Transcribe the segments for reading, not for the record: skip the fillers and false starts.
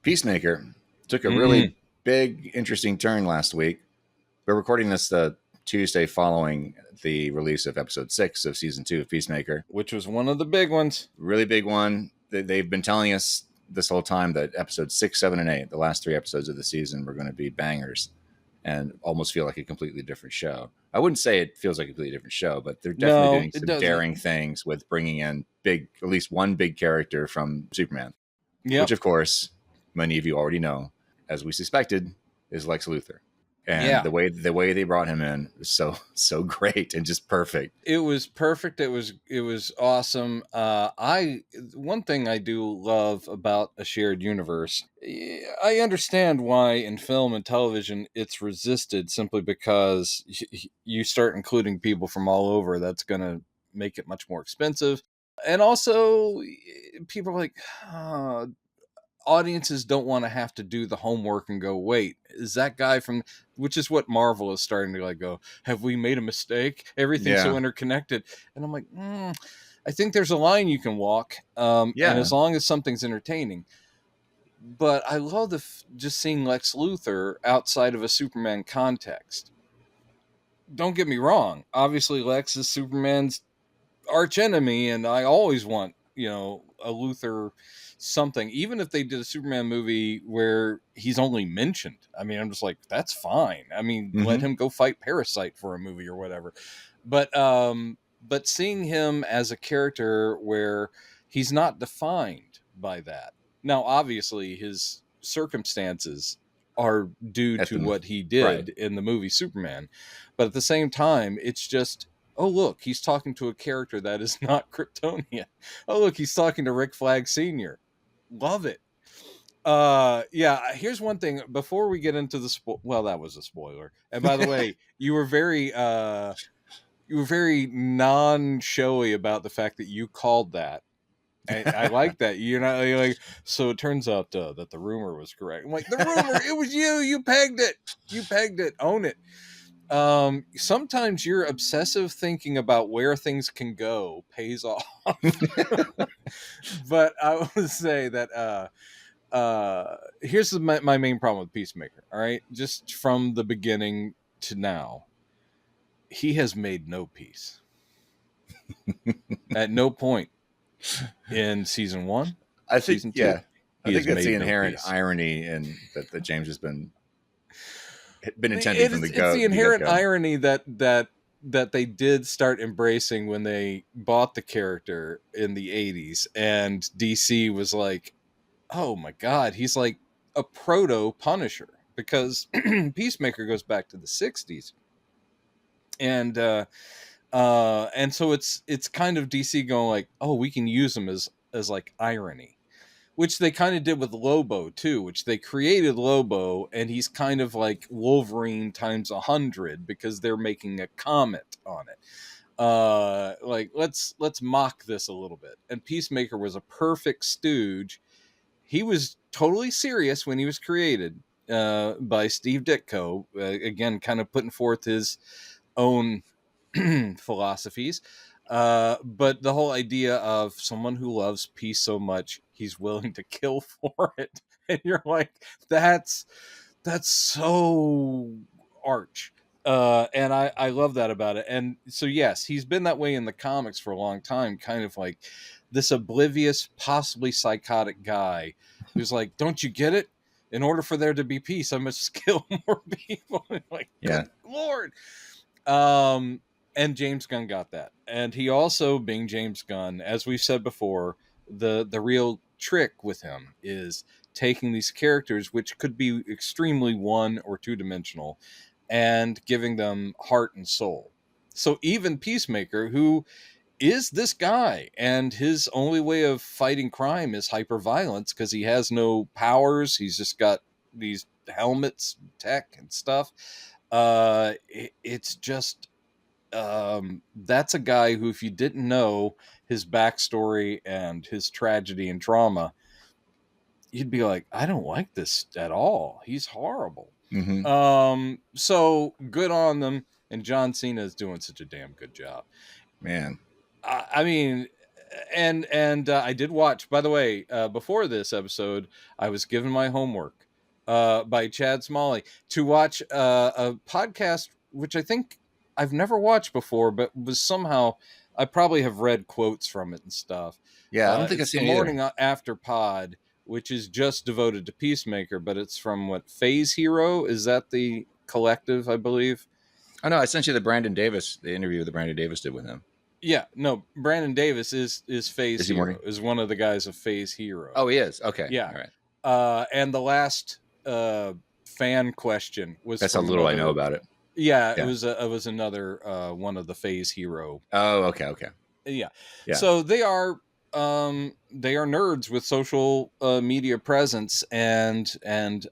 Peacemaker took a really big, interesting turn last week. We're recording this the Tuesday following the release of episode 6 of season 2 of Peacemaker, which was one of the big ones. Really big one. They've been telling us this whole time that episodes 6, 7, and 8, the last 3 episodes of the season, were going to be bangers and almost feel like a completely different show. I wouldn't say it feels like a completely different show, but they're definitely doing some daring things with bringing in at least one big character from Superman. Yep. Which, of course, many of you already know, as we suspected, is Lex Luthor. And the way they brought him in was so great and just perfect. It was perfect. It was awesome. One thing I do love about a shared universe, I understand why in film and television it's resisted simply because you start including people from all over. That's going to make it much more expensive. And also people are like, audiences don't want to have to do the homework and go, wait, is that guy from, which is what Marvel is starting to like go, have we made a mistake? Everything's so interconnected. And I'm like, I think there's a line you can walk. And as long as something's entertaining. But I love just seeing Lex Luthor outside of a Superman context. Don't get me wrong. Obviously, Lex is Superman's arch enemy, and I always want, a Luthor something, even if they did a Superman movie where he's only mentioned. I mean, I'm just like, that's fine. I mean, let him go fight Parasite for a movie or whatever. But seeing him as a character where he's not defined by that. Now, obviously, his circumstances are due to what he did in the movie Superman. But at the same time, it's just, oh, look, he's talking to a character that is not Kryptonian. Oh, look, he's talking to Rick Flag Sr. Love it. Here's one thing before we get into the well, that was a spoiler. And by the way, you were very non-showy about the fact that you called that. And I like that. You're like, so it turns out that the rumor was correct. I'm like, the rumor, it was you pegged it, own it. Sometimes your obsessive thinking about where things can go pays off. But I would say that here's my main problem with Peacemaker. All right, just from the beginning to now, he has made no peace. At no point in season 1, I think season 2, I think that's the inherent irony in that James has been intending from the go. It's the inherent irony that they did start embracing when they bought the character in the 80s, and DC was like, oh my God, he's like a proto Punisher, because Peacemaker goes back to the 60s. And so it's kind of DC going like, oh, we can use him as like irony, which they kind of did with Lobo too, which they created Lobo, and he's kind of like Wolverine times 100 because they're making a comment on it. Like let's mock this a little bit. And Peacemaker was a perfect stooge. He was totally serious when he was created by Steve Ditko, again, kind of putting forth his own philosophies. But the whole idea of someone who loves peace so much he's willing to kill for it, and you're like, that's so arch. And I love that about it. And so yes, he's been that way in the comics for a long time, kind of like this oblivious, possibly psychotic guy who's like, don't you get it? In order for there to be peace, I must kill more people. Like, good Lord. And James Gunn got that. And he also, being James Gunn, as we've said before, the real trick with him is taking these characters, which could be extremely 1 or 2 dimensional, and giving them heart and soul. So even Peacemaker, who is this guy, and his only way of fighting crime is hyperviolence because he has no powers. He's just got these helmets, tech, and stuff. It's just... that's a guy who, if you didn't know his backstory and his tragedy and trauma, you'd be like, I don't like this at all. He's horrible. So good on them. And John Cena is doing such a damn good job. Man. I mean, and I did watch. By the way, before this episode, I was given my homework by Chad Smalley to watch a podcast, which I think I've never watched before, but was somehow I probably have read quotes from it and stuff. Yeah, I don't think I've It's the seen it either. Morning After Pod, which is just devoted to Peacemaker, but it's from what, Phase Hero? Is that the collective, I believe? Oh no, I sent you the interview that Brandon Davis did with him. Yeah, no, Brandon Davis is Phase Is he Hero, Morning? is one of the guys of Phase Hero. Oh, he is. Okay, Yeah. all right. And the last fan question was That's how from little I another, know about it. yeah, Yeah. it was another one of the Phase Hero. Oh, okay. Yeah. Yeah. So they are nerds with social media presence, and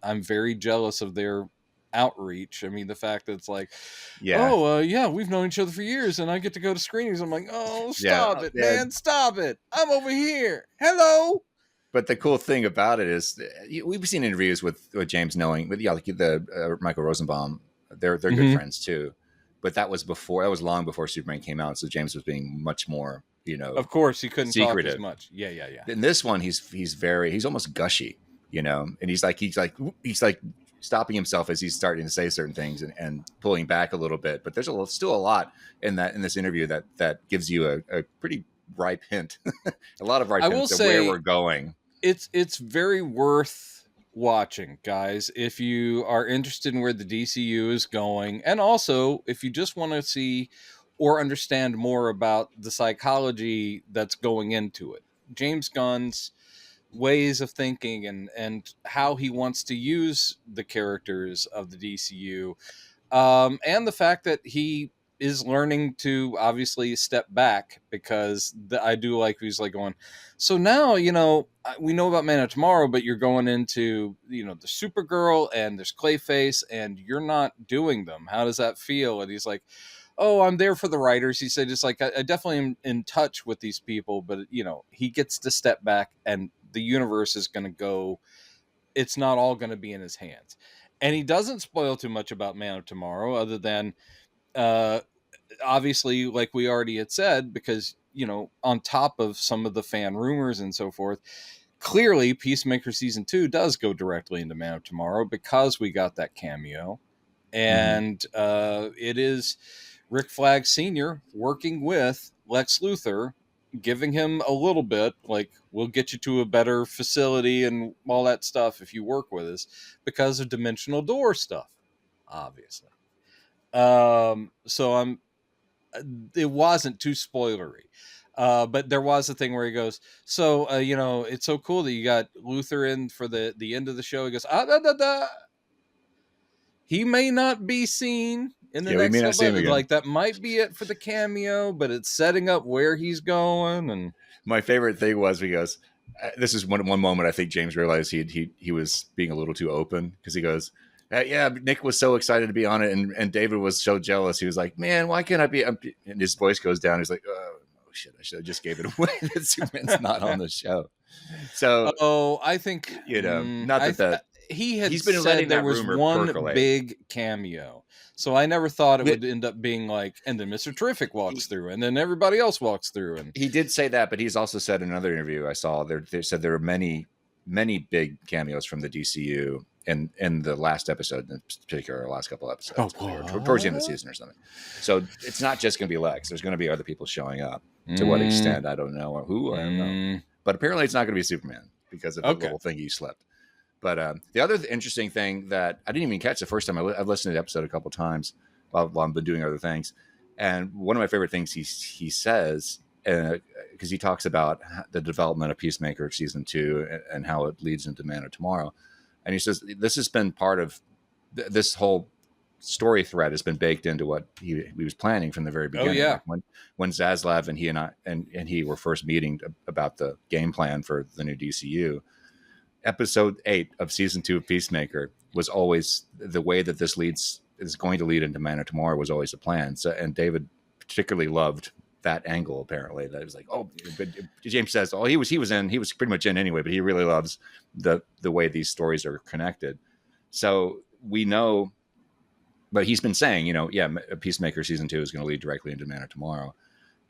I'm very jealous of their outreach. I mean, the fact that it's like, Yeah. oh yeah, we've known each other for years, and I get to go to screenings. I'm like, oh, stop it, Yeah. man, stop it! I'm over here. Hello. But the cool thing about it is we've seen interviews with James knowing, with like the Michael Rosenbaum. They're good friends too. But that was long before Superman came out. So James was being much more, Of course, he couldn't secretive. talk as much. Yeah. In this one, he's almost gushy, and he's like stopping himself as he's starting to say certain things and pulling back a little bit. But there's still a lot in this interview that gives you a pretty ripe hint, a lot of ripe hints of where we're going. It's very worth watching, guys, if you are interested in where the DCU is going, and also if you just want to see or understand more about the psychology that's going into it. James Gunn's ways of thinking and how he wants to use the characters of the DCU, and the fact that he is learning to obviously step back, because I do like he's like going, so now we know about Man of Tomorrow, but you're going into the Supergirl and there's Clayface and you're not doing them. How does that feel? And he's like, oh, I'm there for the writers. He said, it's like, I definitely am in touch with these people, but he gets to step back and the universe is going to go, it's not all going to be in his hands. And he doesn't spoil too much about Man of Tomorrow, other than obviously, like we already had said, because on top of some of the fan rumors and so forth, clearly Peacemaker season 2 does go directly into Man of Tomorrow, because we got that cameo, and it is Rick Flag Sr. working with Lex Luthor, giving him a little bit like, we'll get you to a better facility and all that stuff if you work with us, because of dimensional door stuff, obviously. So it wasn't too spoilery. But there was a thing where he goes, so, it's so cool that you got Luthor in for the end of the show. He goes, he may not be seen in the next episode. Like, that might be it for the cameo, but it's setting up where he's going. And my favorite thing was, he goes, this is one moment I think James realized he was being a little too open, because he goes, yeah, Nick was so excited to be on it, and David was so jealous. He was like, man, why can't I be? And his voice goes down. He's like, oh shit, I should have just gave it away that Superman's not on the show. So, I think not that he's been said there was one big cameo. So I never thought it would end up being like, and then Mr. Terrific walks through, and then everybody else walks through. And he did say that, but he's also said in another interview I saw, they said there are many big cameos from the DCU in the last episode, in particular, the last couple episodes, towards the end of the season or something. So it's not just going to be Lex. There's going to be other people showing up. To what extent, I don't know, or who, I don't know. But apparently it's not going to be Superman, because of the little thing he slipped. But the other interesting thing that I didn't even catch the first time, I've listened to the episode a couple of times while I've been doing other things. And one of my favorite things he says, because he talks about the development of Peacemaker season 2 and how it leads into Man of Tomorrow. And he says, this has been part of this whole story thread has been baked into what he was planning from the very beginning. Oh, yeah. Like when Zaslav and he were first meeting about the game plan for the new DCU, episode 8 of season 2 of Peacemaker was always the way that this is going to lead into Man of Tomorrow was always the plan. So, and David particularly loved that angle, apparently. That it was like, oh, but James says, oh, he was pretty much in anyway, but he really loves the way these stories are connected. So we know, but he's been saying, yeah, Peacemaker season 2 is going to lead directly into Man of Tomorrow.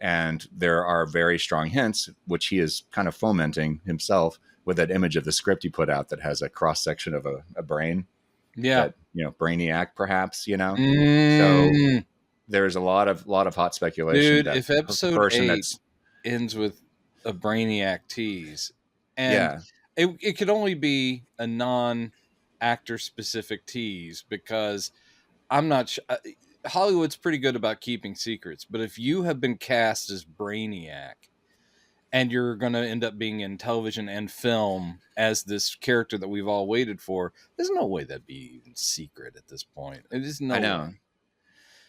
And there are very strong hints, which he is kind of fomenting himself with that image of the script he put out that has a cross section of a brain, Yeah. that, Brainiac, perhaps, So Mm. there's a lot of hot speculation Dude, that if the episode person 8 that's, ends with a Brainiac tease, and yeah, it could only be a non-actor specific tease, because I'm not sure. Hollywood's pretty good about keeping secrets, but if you have been cast as Brainiac and you're going to end up being in television and film as this character that we've all waited for, there's no way that'd be even secret at this point. It is I no know. way.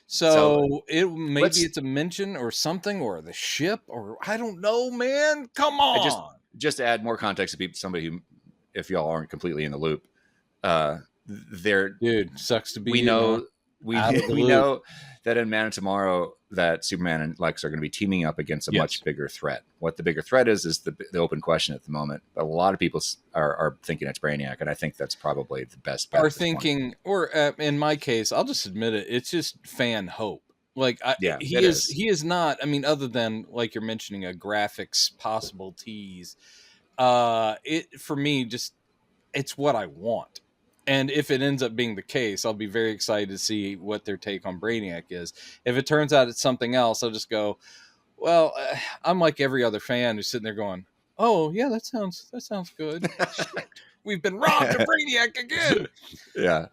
So So maybe let's it's a mention or something, or the ship, or I don't know, man. Come I just on, just to add more context to somebody who, if y'all aren't completely in the loop, there dude. Sucks to be we you, huh? know we Out of the we loop. know that in Man of Tomorrow that Superman and Lex are going to be teaming up against a Yes. much bigger threat. What the bigger threat is the open question at the moment. But a lot of people are thinking it's Brainiac, and I think that's probably the best bet. Are At this point. thinking, or in my case, I'll just admit it. It's just fan hope. Like Yeah, he it is. is. He is not. I mean, other than like you're mentioning a graphics possible tease. It for me just it's what I want. And if it ends up being the case, I'll be very excited to see what their take on Brainiac is. If it turns out it's something else, I'll just go, well, I'm like every other fan who's sitting there going, oh yeah, that sounds good. Shit, we've been robbed of Brainiac again. Yeah.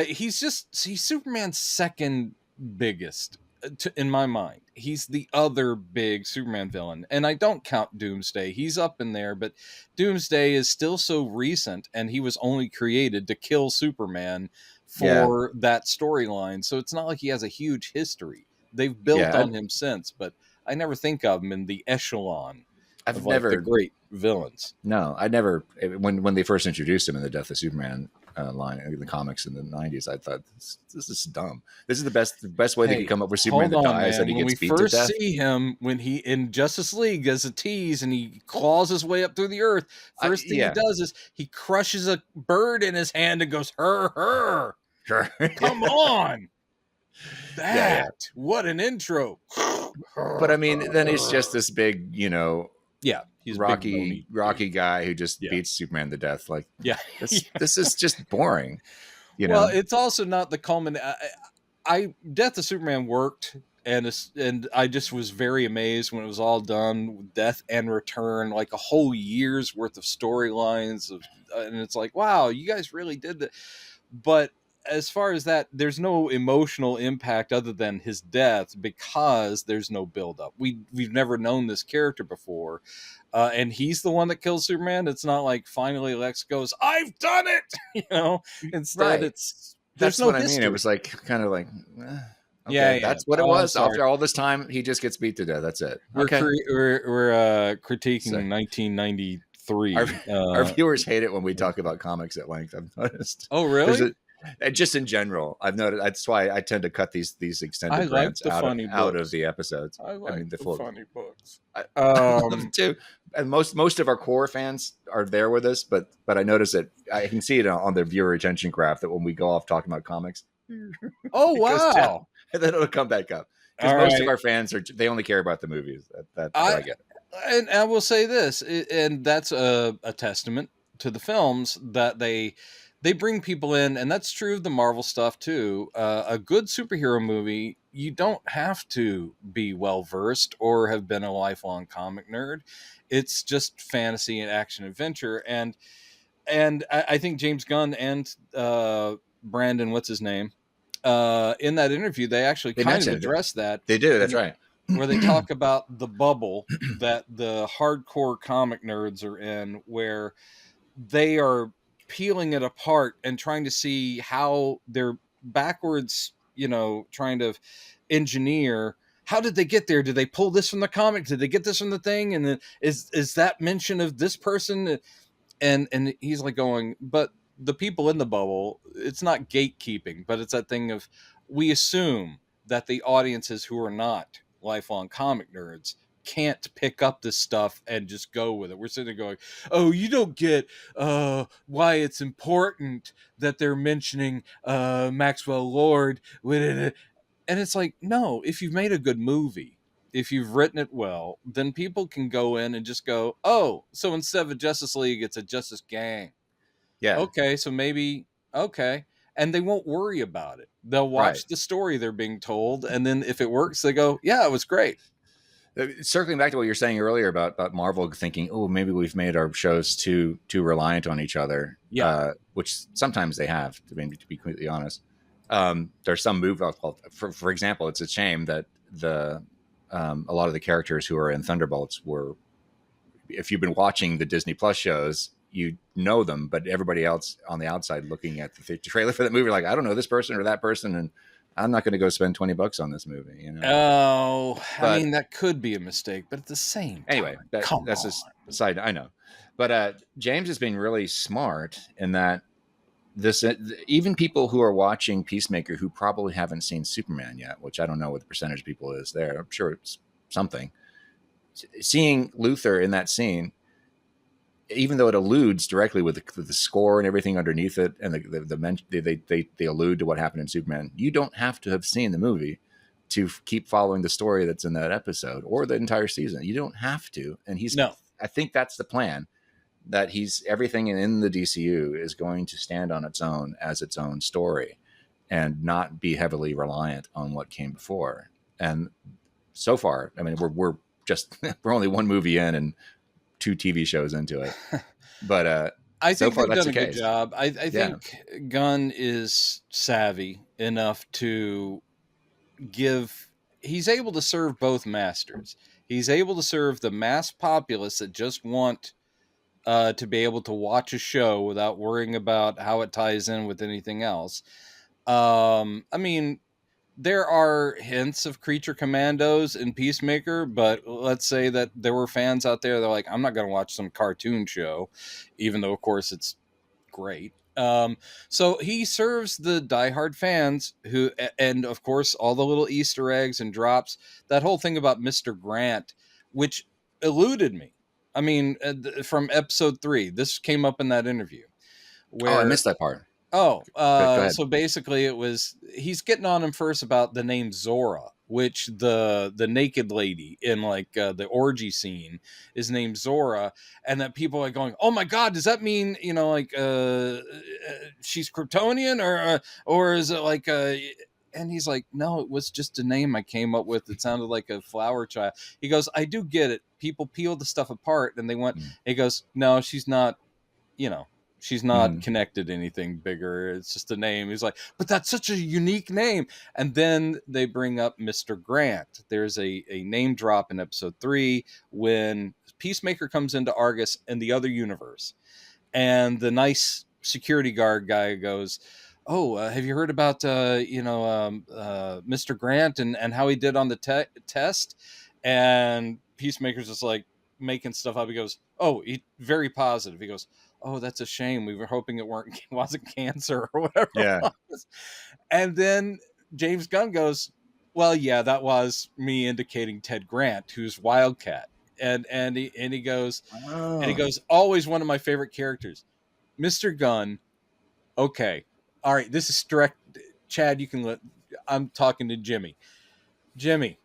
He's Superman's second biggest in my mind. He's the other big Superman villain, and I don't count Doomsday. He's up in there, but Doomsday is still so recent, and he was only created to kill Superman Yeah. for that storyline. So it's not like he has a huge history. They've built Yeah. on him since, but I never think of him in the echelon I've of like the never. great villains. No, I never. When they first introduced him in the Death of Superman line in the comics in the '90s, I thought this is dumb. This is the best way they could come up with Superman that hold on, dies, man. that he When we gets beat to first death. see him, when he in Justice League as a tease and he claws his way up through the earth, first thing he does is he crushes a bird in his hand and goes, her. Sure. Come on. Yeah. What an intro. But I mean, then he's just this big, Yeah, he's Rocky guy who just Yeah. beats Superman to death. Like, Yeah. this is just boring. Well, it's also not the culmination. Death of Superman worked, and I just was very amazed when it was all done with Death and Return, like a whole year's worth of storylines, and it's like, wow, you guys really did that. But as far as that, there's no emotional impact other than his death, because there's no buildup. We've never known this character before, and he's the one that kills Superman. It's not like finally Lex goes, "I've done it," Instead, Right. there's That's no what history. I mean. It was like kind of like, okay, Yeah. that's what it was. After all this time, he just gets beat to death. That's it. We're critiquing So- 1993. Our viewers hate it when we talk about comics at length. I've noticed. Oh, really? And just in general, I've noticed. That's why I tend to cut these extended I like rants the funny out books. of the episodes. I like the the full funny books. I love them too. And most of our core fans are there with us, but I notice that I can see it on the viewer retention graph that when we go off talking about comics, Oh, it goes down, wow. and then it'll come back up because All most right. of our fans they only care about the movies. That's what I get. And I will say this, and that's a testament to the films that they bring people in, and that's true of the Marvel stuff too. A good superhero movie, you don't have to be well versed or have been a lifelong comic nerd. It's just fantasy and action adventure, and I think James Gunn and Brandon, what's his name, in that interview, they actually kind of address that. They do. That's right. Where they talk about the bubble that the hardcore comic nerds are in, where they are peeling it apart and trying to see how they're backwards, trying to engineer. How did they get there? Did they pull this from the comic? Did they get this from the thing? And then is that mention of this person? And he's like going, but the people in the bubble, it's not gatekeeping, but it's that thing of, we assume that the audiences who are not lifelong comic nerds can't pick up this stuff and just go with it. We're sitting there going, oh, you don't get why it's important that they're mentioning Maxwell Lord. And it's like, no, if you've made a good movie, if you've written it well, then people can go in and just go, oh, so instead of a Justice League, it's a Justice Gang. Yeah, Okay, so maybe, okay. And they won't worry about it. They'll right. watch the story they're being told, and then if it works, they go, yeah, it was great. Circling back to what you were saying earlier about Marvel thinking, oh, maybe we've made our shows too reliant on each other, Yeah. which sometimes they have, to be completely honest. There's some move called, for example, it's a shame that a lot of the characters who are in Thunderbolts were, if you've been watching the Disney Plus shows, you know them, but everybody else on the outside looking at the trailer for that movie, like, I don't know this person or that person, and I'm not going to go spend $20 on this movie, you know. Oh, I But mean, that could be a mistake, but at the same anyway, time, come that's on. a side. I know, but James has been really smart in that this even people who are watching Peacemaker who probably haven't seen Superman yet, which I don't know what the percentage of people is there. I'm sure it's something. Seeing Luther in that scene, even though it alludes directly with the score and everything underneath it, and they allude to what happened in Superman, you don't have to have seen the movie to keep following the story that's in that episode or the entire season. You don't have to. And No. I think that's the plan, that everything in the DCU is going to stand on its own as its own story and not be heavily reliant on what came before. And so far, I mean, we're we're only one movie in and 2 TV shows into it, but I so think far they've that's done the a good case. job. I Yeah. think Gunn is savvy enough to he's able to serve both masters. He's able to serve the mass populace that just want to be able to watch a show without worrying about how it ties in with anything else. I mean, there are hints of Creature Commandos in Peacemaker, but let's say that there were fans out there that are like, I'm not going to watch some cartoon show, even though, of course, it's great. So he serves the diehard fans who, and of course, all the little Easter eggs and drops. That whole thing about Mr. Grant, which eluded me. I mean, from episode 3, this came up in that interview Oh, I where missed that part. oh, Go ahead. so basically it was he's getting on him first about the name Zora, which the naked lady in like the orgy scene is named Zora, and that people are going, oh my god, does that mean like she's Kryptonian or is it like and he's like, no, it was just a name I came up with. It sounded like a flower child. He goes, I do get it. People peel the stuff apart and they went. He goes, no, she's not. She's not connected to anything bigger. It's just a name. He's like, but that's such a unique name. And then they bring up Mr. Grant. There's a name drop in episode 3 when Peacemaker comes into Argus in the other universe. And the nice security guard guy goes, oh, have you heard about, Mr. Grant and how he did on the test? And Peacemaker's just like making stuff up. He goes, oh, very positive. He goes, oh, that's a shame. We were hoping it wasn't cancer or whatever. Yeah. And then James Gunn goes, well, yeah, that was me indicating Ted Grant, who's Wildcat. And he goes, always one of my favorite characters, Mr. Gunn. Okay. All right. This is direct. Chad, I'm talking to Jimmy. Jimmy,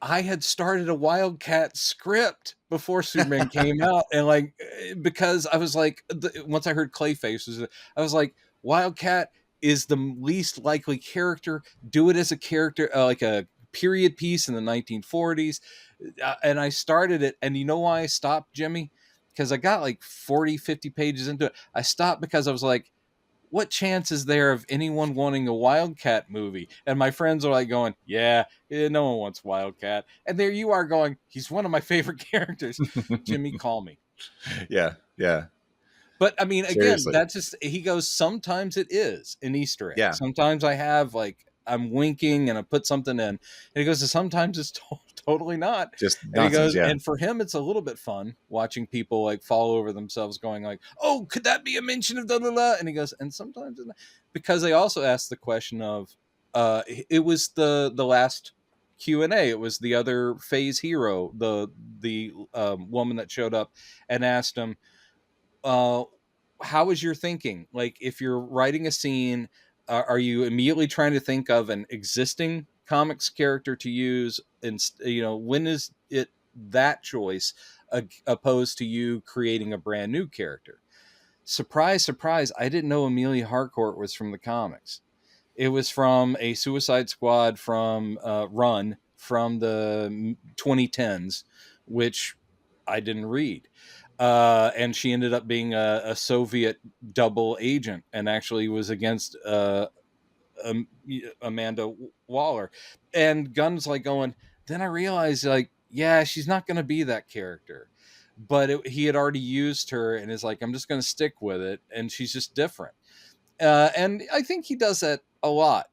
I had started a Wildcat script before Superman came out, and because I was like, once I heard Clayface, I was like, Wildcat is the least likely character. Do it as a character, like a period piece in the 1940s, and I started it. And you know why I stopped, Jimmy? Because I got like 40, 50 pages into it. I stopped because I was like, what chance is there of anyone wanting a Wildcat movie? And my friends are like going, yeah, no one wants Wildcat. And there you are going, he's one of my favorite characters. Jimmy, call me. Yeah. But I mean, again, Seriously. that's just, he goes, sometimes it is an Easter egg. Yeah. Sometimes I have I'm winking and I put something in. And he goes, sometimes it's totally not. Just And he nonsense. goes, Yeah. and for him, it's a little bit fun watching people fall over themselves going like, oh, could that be a mention of da? And he goes, and sometimes it's not. Because they also asked the question of, it was the last Q&A. It was the other phase hero, the woman that showed up and asked him, how is your thinking? Like, if you're writing a scene, are you immediately trying to think of an existing comics character to use, and when is it that choice opposed to you creating a brand new character? Surprise, surprise, I didn't know Amelia Harcourt was from the comics. It was from a Suicide Squad run from the 2010s, which I didn't read. And she ended up being a Soviet double agent, and actually was against Amanda Waller. And Gunn's like going, then I realized, like, yeah, she's not going to be that character. But he had already used her and is like, I'm just going to stick with it. And she's just different. And I think he does that a lot.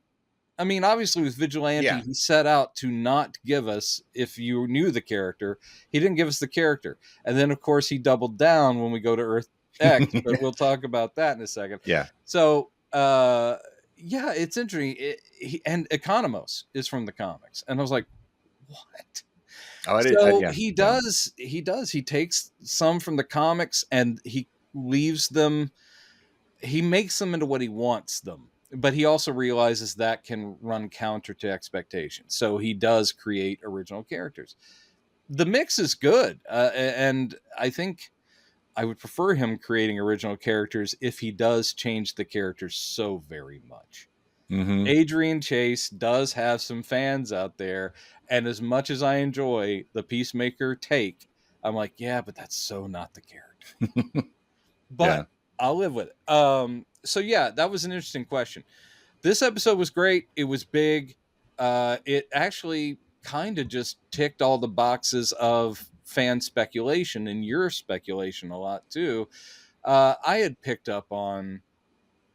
I mean, obviously with Vigilante, he set out to not give us, if you knew the character, he didn't give us the character. And then, of course, he doubled down when we go to Earth X, but we'll talk about that in a second. Yeah. So, it's interesting. And Economos is from the comics. And I was like, what? He does. He takes some from the comics and he leaves them. He makes them into what he wants them. But he also realizes that can run counter to expectations. So he does create original characters. The mix is good. And I think I would prefer him creating original characters if he does change the characters so very much. Mm-hmm. Adrian Chase does have some fans out there. And as much as I enjoy the Peacemaker take, I'm like, yeah, but that's so not the character. But I'll live with it. So that was an interesting question. This episode was great. It was big. It actually kind of just ticked all the boxes of fan speculation and your speculation a lot too. I had picked up on,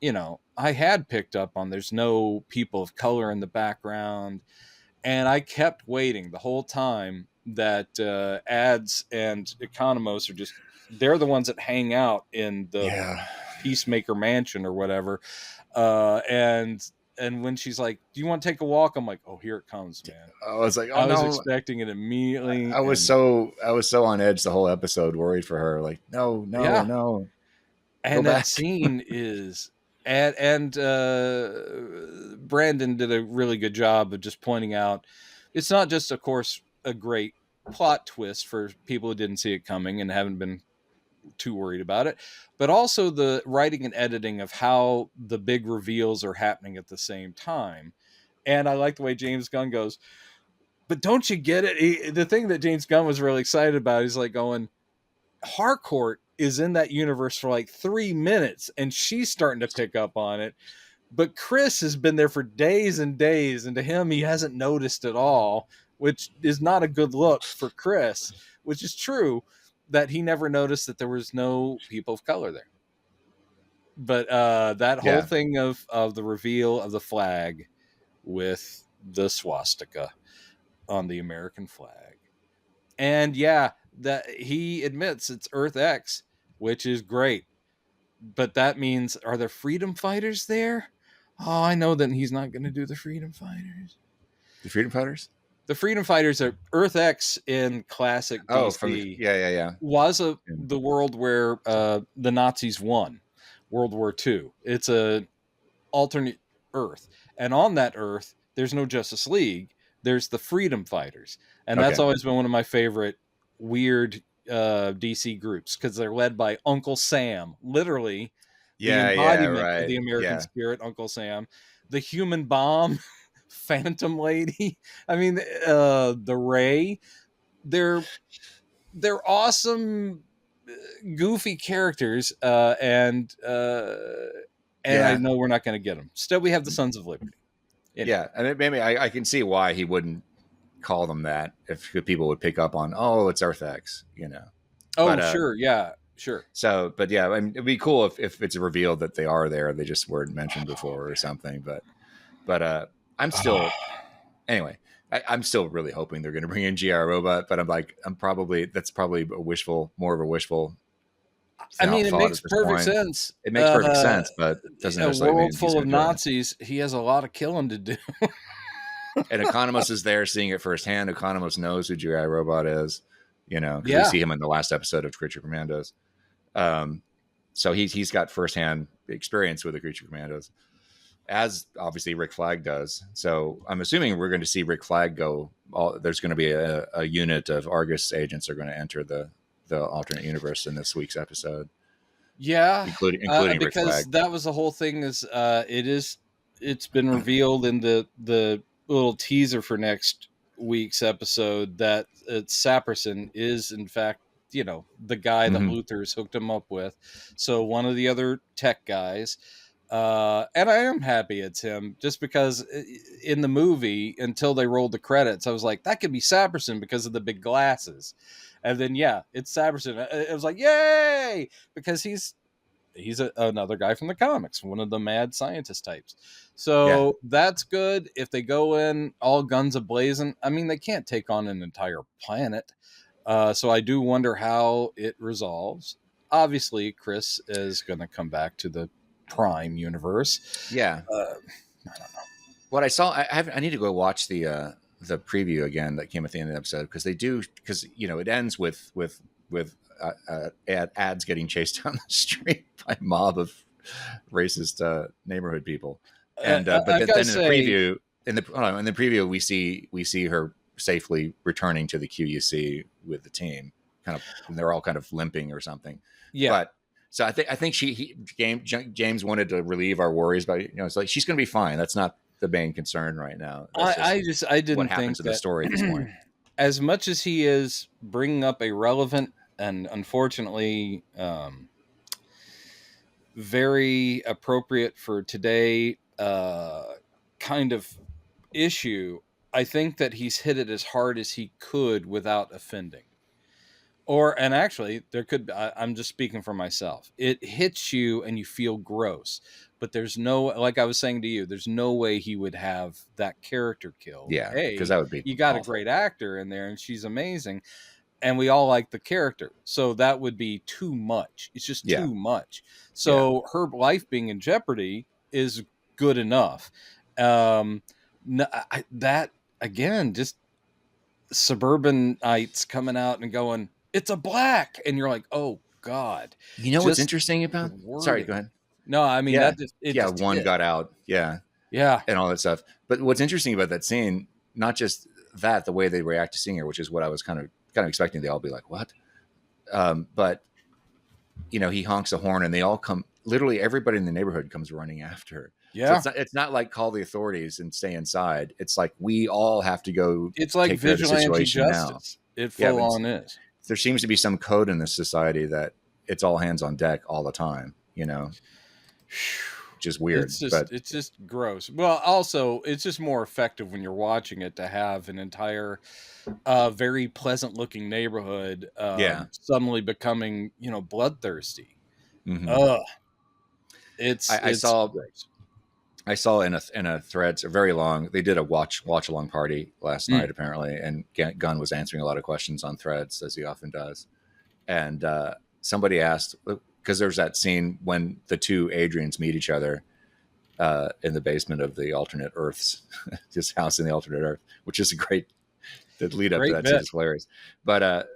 there's no people of color in the background. And I kept waiting the whole time that ads and Economos they're the ones that hang out in the Peacemaker mansion or whatever. And when she's like, do you want to take a walk? I'm like, oh, here it comes, man. I was like, I was expecting it immediately. I was so on edge the whole episode, worried for her. Like, no. And that scene is, and Brandon did a really good job of just pointing out, it's not just, of course, a great plot twist for people who didn't see it coming and haven't been too worried about it, but also the writing and editing of how the big reveals are happening at the same time. And I like the way James Gunn goes, but don't you get it? The thing that James Gunn was really excited about, he's like going, Harcourt is in that universe for like 3 minutes and she's starting to pick up on it. But Chris has been there for days and days, and to him, he hasn't noticed at all, which is not a good look for Chris, which is true, that he never noticed that there was no people of color there. But that whole thing of the reveal of the flag with the swastika on the American flag. And that he admits it's Earth X, which is great. But that means, are there freedom fighters there? Oh, I know that he's not going to do the freedom fighters. The freedom fighters? The freedom fighters are Earth X in classic DC. Was the world where the Nazis won World War II. It's a alternate Earth. And on that Earth, there's no Justice League. There's the freedom fighters. And that's always been one of my favorite weird DC groups, because they're led by Uncle Sam, literally the embodiment of the American spirit, Uncle Sam, the human bomb, Phantom Lady. I mean, the Ray. They're awesome, goofy characters, and I know we're not going to get them. Still, we have the Sons of Liberty. And maybe I can see why he wouldn't call them that if people would pick up on, it's Earth X, Sure. So, but I mean, it'd be cool if it's revealed that they are there, they just weren't mentioned before or something. But I'm still anyway. I'm still really hoping they're going to bring in GI Robot, but that's probably more of a wishful. I mean, it makes perfect sense. It makes perfect sense, but it doesn't necessarily mean a world full of Nazis. He has a lot of killing to do. And Economos is there seeing it firsthand. Economos knows who GI Robot is, because we see him in the last episode of Creature Commandos. So he's got firsthand experience with the Creature Commandos. as obviously Rick Flag does. So I'm assuming we're going to see Rick Flag go. There's going to be a unit of Argus agents are going to enter the alternate universe in this week's episode, Yeah, including Rick because Flag. that was the whole thing. It's been revealed in the little teaser for next week's episode that Saperson is in fact, the guy that Mm-hmm. Luther's hooked him up with. So one of the other tech guys. And I am happy it's him, just because in the movie, until they rolled the credits, I was like, that could be Saperson because of the big glasses. And then, yeah, it's Saperson. It was like, yay! Because he's another guy from the comics, one of the mad scientist types. Yeah, So that's good. If they go in all guns a-blazing, I mean, they can't take on an entire planet. So I do wonder how it resolves. Obviously, Chris is going to come back to the Prime universe. yeah. I don't know. What I saw, I need to go watch the preview again that came at the end of the episode, because it ends with ads getting chased down the street by a mob of racist neighborhood people, and but I've then, got to then say, in the preview we see her safely returning to the QUC with the team, kind of, and they're all kind of limping or something, yeah, but. So I think James wanted to relieve our worries, but it's like she's going to be fine. That's not the main concern right now. That's I what didn't happens think to the that story at this point. as much as he is bringing up a relevant and unfortunately very appropriate for today kind of issue, I think that he's hit it as hard as he could without offending. And actually, there could be, I'm just speaking for myself. It hits you and you feel gross, but there's no, like I was saying to you, there's no way he would have that character killed. Yeah, because Hey, that would be you got a awful. great actor in there and she's amazing. And we all like the character. So that would be too much. It's just Yeah, too much. yeah, So her life being in jeopardy is good enough. That, again, just suburbanites coming out and going, it's a black, and you're like, oh god, you know what's just interesting the about? Sorry, go wording. ahead. No, I mean, Yeah, that just, it yeah. just One hit. got out. Yeah, Yeah, and all that stuff. But what's interesting about that scene, not just that, the way they react to seeing her, which is what I was kind of expecting. They all be like, "What?" But he honks a horn, and they all come. Literally, everybody in the neighborhood comes running after her. So yeah. it's not like call the authorities and stay inside. It's like we all have to go It's like take care of the vigilante situation now. justice. It Yeah, full but on is. there seems to be some code in this society that it's all hands on deck all the time. Which is weird. But It's just gross. Well, also, it's just more effective when you're watching it to have an entire, very pleasant looking neighborhood yeah, suddenly becoming, bloodthirsty. mm-hmm. Ugh. I It's saw gross. in a thread, it's very long. They did a watch along party last night apparently, and Gunn was answering a lot of questions on threads as he often does. And somebody asked, because there's that scene when the two Adrians meet each other in the basement of the alternate Earths, his house in the alternate Earth, which is a great. The lead up to Great that bit. is hilarious. But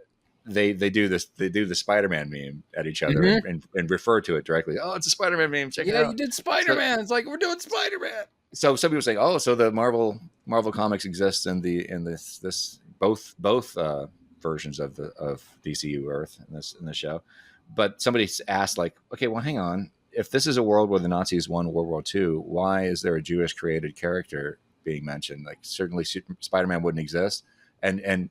they do the Spider-Man meme at each other and refer to it directly. Oh, it's a Spider-Man meme. Check it Yeah, out. you did Spider-Man. It's like we're doing Spider-Man. So some people say, oh, so the Marvel comics exist in this both versions of DCU Earth in this show. But somebody asked, like, okay, well, hang on. If this is a world where the Nazis won World War II, why is there a Jewish created character being mentioned? Like, certainly Spider-Man wouldn't exist. And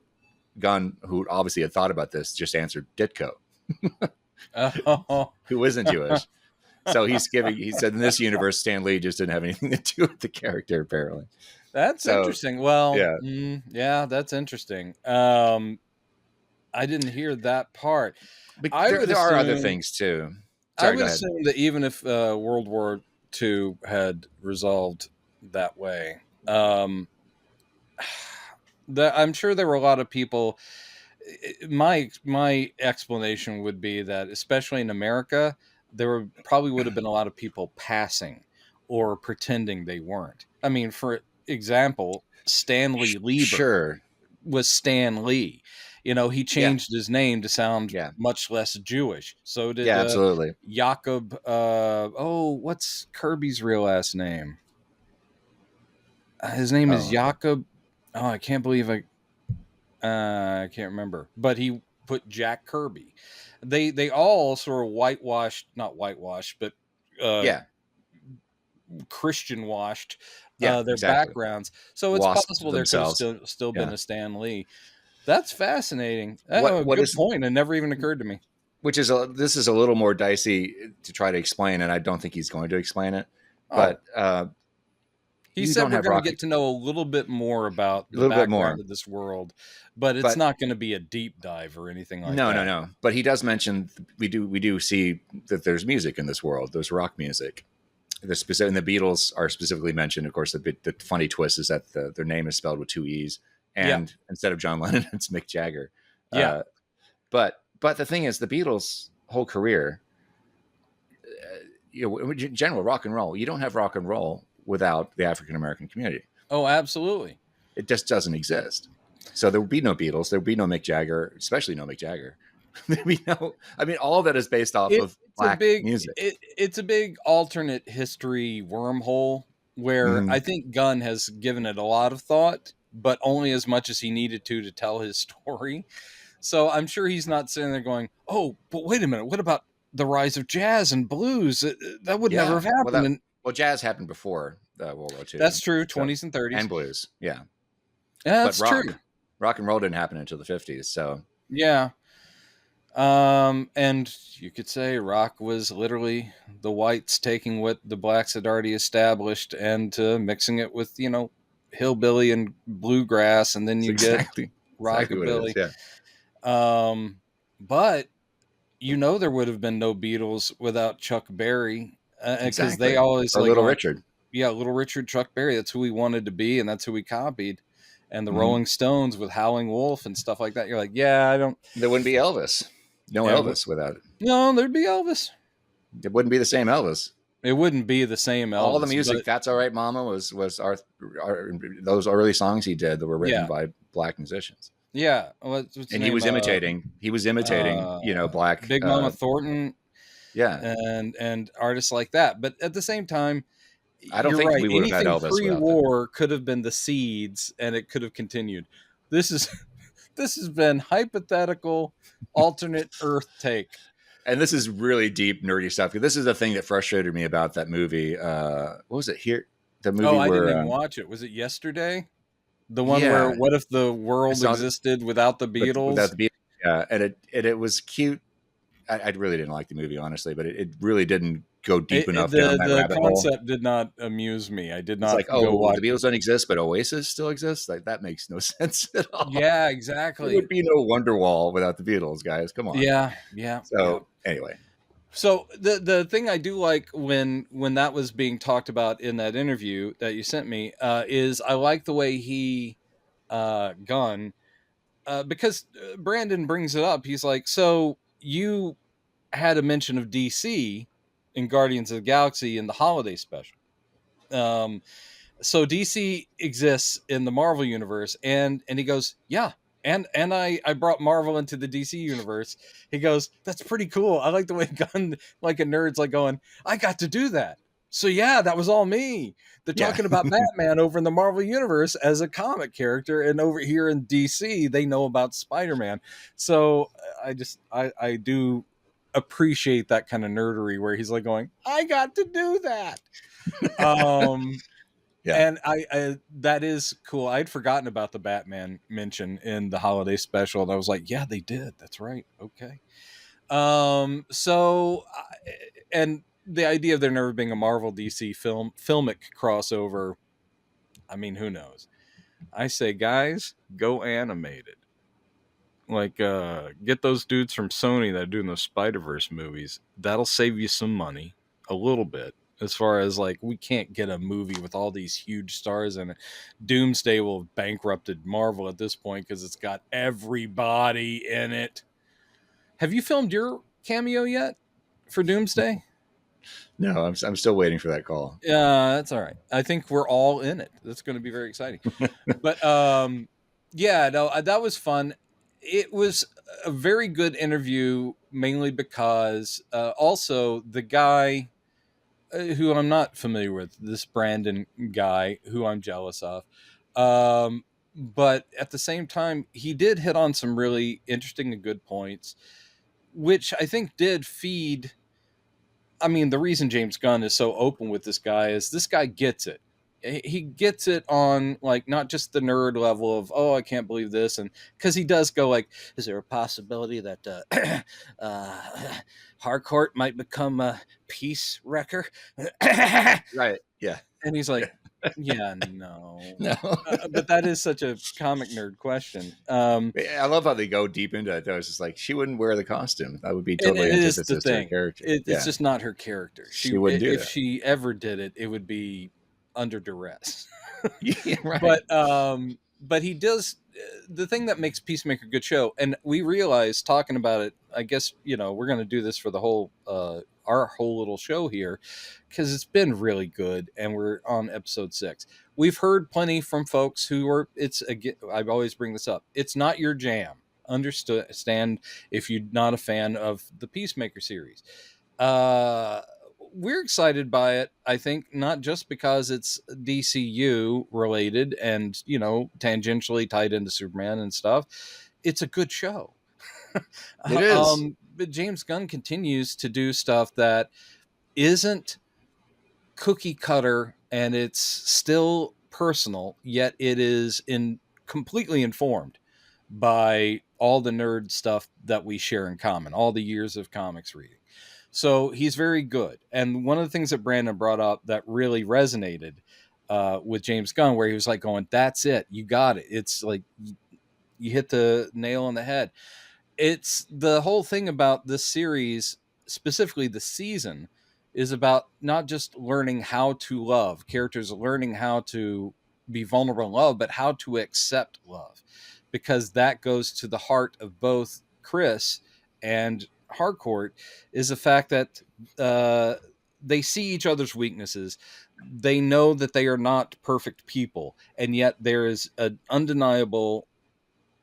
Gunn, who obviously had thought about this, just answered Ditko, Oh, who isn't Jewish. So he said in this universe, Stan Lee just didn't have anything to do with the character, apparently. that's So, interesting. Well, yeah. Yeah, that's interesting. I didn't hear that part. But I would there are other assume. things too. I Sorry, would go ahead. assume that even if World War II had resolved that way, I'm sure there were a lot of people. My explanation would be that, especially in America, probably would have been a lot of people passing or pretending they weren't. I mean, for example, Stanley Lieber Sure. was Stan Lee. He changed his name to sound Yeah. much less Jewish. So did Yeah, absolutely. Jakob. What's Kirby's real last name? His name is Oh, okay. Jakob. Oh, I can't believe I can't remember. But he put Jack Kirby. They all sort of whitewashed, not whitewashed, but uh, Yeah, Christian washed yeah, their exactly. backgrounds. So it's Wasped possible there could have themselves. still been Yeah. a Stan Lee. That's fascinating. What Oh, what good is point. It never even occurred to me. which is this is a little more dicey to try to explain, and I don't think he's going to explain it. Oh, But he you said don't we're have going to rocket get to know a little bit more about a the little bit background more, of this world, but it's but not going to be a deep dive or anything like no, no, that. no. But he does mention we do see that there's music in this world. There's rock music. And the Beatles are specifically mentioned. Of course, the funny twist is that their name is spelled with two e's, Yeah. and instead of John Lennon, it's Mick Jagger. Yeah. But the thing is, the Beatles' whole career, in general, rock and roll. You don't have rock and roll without the African American community. Oh, absolutely. It just doesn't exist. So there would be no Beatles. There would be no Mick Jagger, especially no Mick Jagger. There'd be no. I mean, all of that is based off of black music. It's a big alternate history wormhole where Mm-hmm. I think Gunn has given it a lot of thought, but only as much as he needed to tell his story. So I'm sure he's not sitting there going, "Oh, but wait a minute, what about the rise of jazz and blues? That would never Yeah. have happened." And Jazz happened before World War II. that's true, So 20s and 30s. and blues, yeah. Yeah, But that's true. rock and roll didn't happen until the 50s. So Yeah. And you could say rock was literally the whites taking what the blacks had already established and mixing it with, hillbilly and bluegrass, and then it's you get exactly what it is. rockabilly. Yeah. But there would have been no Beatles without Chuck Berry, because they Exactly. always Or like Little going, Richard. yeah, Little Richard, Chuck Berry. That's who he wanted to be, and that's who he copied. And the Mm-hmm. Rolling Stones with Howling Wolf and stuff like that. You're like, yeah, I don't. There wouldn't be Elvis. No Yeah, Elvis without it. no, there'd be Elvis. It wouldn't be the same Elvis. It wouldn't be the same All the Elvis, music, but "That's All Right, Mama," was our those early songs he did that were written yeah, by black musicians, yeah. What's his and name? he was imitating, black, Big Mama Thornton yeah. and artists like that. But at the same time, I don't you're think right. we would have had Anything Elvis without that. pre-war could have been the seeds, and it could have continued. This is this has been hypothetical, alternate Earth take. And this is really deep, nerdy stuff. This is the thing that frustrated me about that movie. What was it here? The movie Oh, I didn't where, even watch it. Was it Yesterday? The one where yeah, what if the I world saw existed without the without Beatles? the Beatles. Yeah, and it was cute. I really didn't like the movie, honestly, but it really didn't go deep enough down that The rabbit hole. concept did not amuse me. I did It's not like, go oh, watch the Beatles don't exist, but Oasis still exists. Like that makes no sense at all. Yeah, There exactly. would be no Wonderwall without the Beatles, guys. Come on. Yeah, yeah, yeah. So anyway, So the thing I do like when that was being talked about in that interview that you sent me is I like the way he Gunn because Brandon brings it up. He's like, so you had a mention of DC in Guardians of the Galaxy in the holiday special. So DC exists in the Marvel universe, and he goes, yeah, and I brought Marvel into the DC universe. He goes, that's pretty cool. I like the way Gunn, like a nerd's like going, I got to do that. So yeah, that was all me. They're yeah, talking about Batman over in the Marvel universe as a comic character, and over here in DC, they know about Spider-Man. So I do appreciate that kind of nerdery where he's like going, I got to do that. yeah. And I that is cool. I'd forgotten about the Batman mention in the holiday special, and I was like, yeah, they did. That's right. Okay. So and the idea of there never being a Marvel DC filmic crossover, I mean, who knows? I say, guys, go animated. Like, get those dudes from Sony that are doing those Spider-Verse movies. That'll save you some money, a little bit. As far as like, we can't get a movie with all these huge stars in it. Doomsday will have bankrupted Marvel at this point because it's got everybody in it. Have you filmed your cameo yet for Doomsday? No, I'm still waiting for that call. Yeah, that's all right. I think we're all in it. That's going to be very exciting. But yeah, no, that was fun. It was a very good interview, mainly because also the guy who I'm not familiar with, this Brandon guy who I'm jealous of. But at the same time, he did hit on some really interesting and good points, which I think did feed. I mean, the reason James Gunn is so open with this guy gets it. He gets it on like not just the nerd level of, oh, I can't believe this, and because he does go like, is there a possibility that uh, Harcourt might become a peace wrecker? Right. Yeah. And he's like, yeah, no. No. But that is such a comic nerd question. I love how they go deep into it. Though it's just like she wouldn't wear the costume. That would be And totally it is the antithesis to her thing. character. It's just not her character. She wouldn't do if that. she ever did it, it would be under duress. Yeah, right. But he does the thing that makes Peacemaker a good show, and we realize talking about it. I guess we're going to do this for the whole our whole little show here because it's been really good, and we're on episode 6. We've heard plenty from folks who are. It's again. I always bring this up. It's not your jam. Understand if you're not a fan of the Peacemaker series. We're excited by it, I think, not just because it's DCU related and tangentially tied into Superman and stuff. It's a good show. It is. But James Gunn continues to do stuff that isn't cookie cutter, and it's still personal, yet it is completely informed by all the nerd stuff that we share in common, all the years of comics reading. So he's very good. And one of the things that Brandon brought up that really resonated with James Gunn, where he was like going, that's it. You got it. It's like you hit the nail on the head. It's the whole thing about this series, specifically the season, is about not just learning how to love, characters learning how to be vulnerable in love, but how to accept love. Because that goes to the heart of both Chris and Harcourt, is the fact that they see each other's weaknesses. They know that they are not perfect people, and yet there is an undeniable,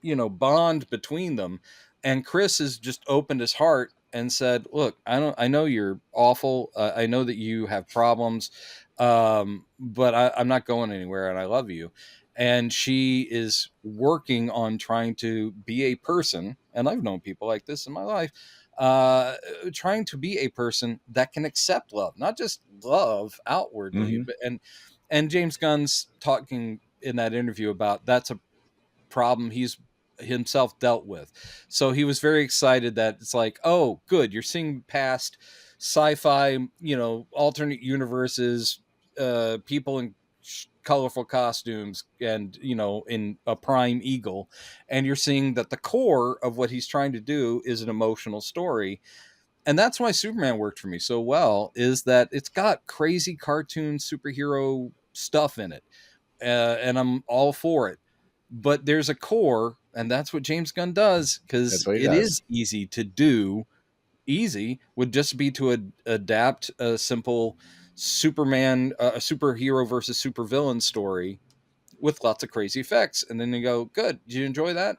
bond between them. And Chris has just opened his heart and said, "Look, I know you're awful. I know that you have problems, but I'm not going anywhere, and I love you." And she is working on trying to be a person. And I've known people like this in my life, trying to be a person that can accept love, not just love outwardly, but and James Gunn's talking in that interview about that's a problem he's himself dealt with. So he was very excited that it's like, oh, good, you're seeing past sci-fi, alternate universes, people in colorful costumes and in a prime eagle, and you're seeing that the core of what he's trying to do is an emotional story. And that's why Superman worked for me so well, is that it's got crazy cartoon superhero stuff in it, and I'm all for it. But there's a core, and that's what James Gunn does, because it is easy to do. Easy would just be to adapt a simple Superman, a superhero versus supervillain story with lots of crazy effects, and then you go, good, did you enjoy that?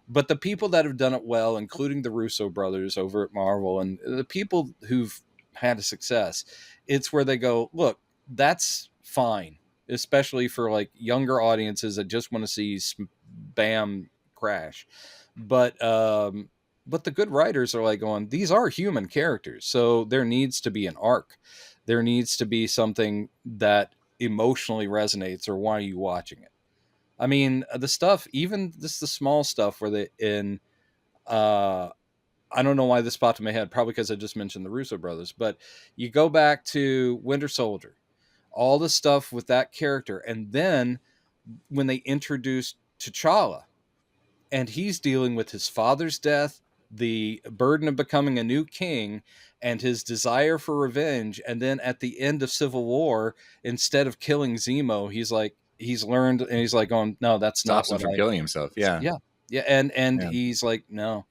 But the people that have done it well, including the Russo brothers over at Marvel, and the people who've had a success, it's where they go, look, that's fine, especially for like younger audiences that just want to see bam crash. But the good writers are like going, these are human characters, so there needs to be an arc. There needs to be something that emotionally resonates, or why are you watching it? I mean, the stuff, even the small stuff where I don't know why this popped in my head, probably because I just mentioned the Russo brothers, but you go back to Winter Soldier, all the stuff with that character, and then when they introduced T'Challa, and he's dealing with his father's death, the burden of becoming a new king, and his desire for revenge. And then at the end of Civil War, instead of killing Zemo, he's learned, and he's like going, no, that's stops not him from killing himself. Yeah. And he's like, no.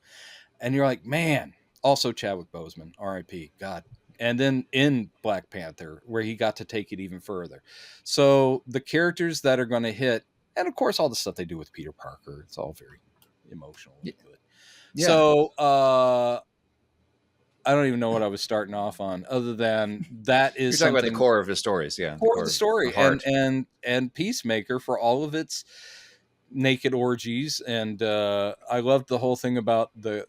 And you're like, man. Also Chadwick Boseman, R.I.P. God. And then in Black Panther, where he got to take it even further. So the characters that are going to hit, and of course all the stuff they do with Peter Parker, it's all very emotional and good. Yeah. So I don't even know what I was starting off on, other than that is You're talking about the something core of his stories, yeah, the core of core the of the story, heart. and Peacemaker for all of its naked orgies, and I loved the whole thing about the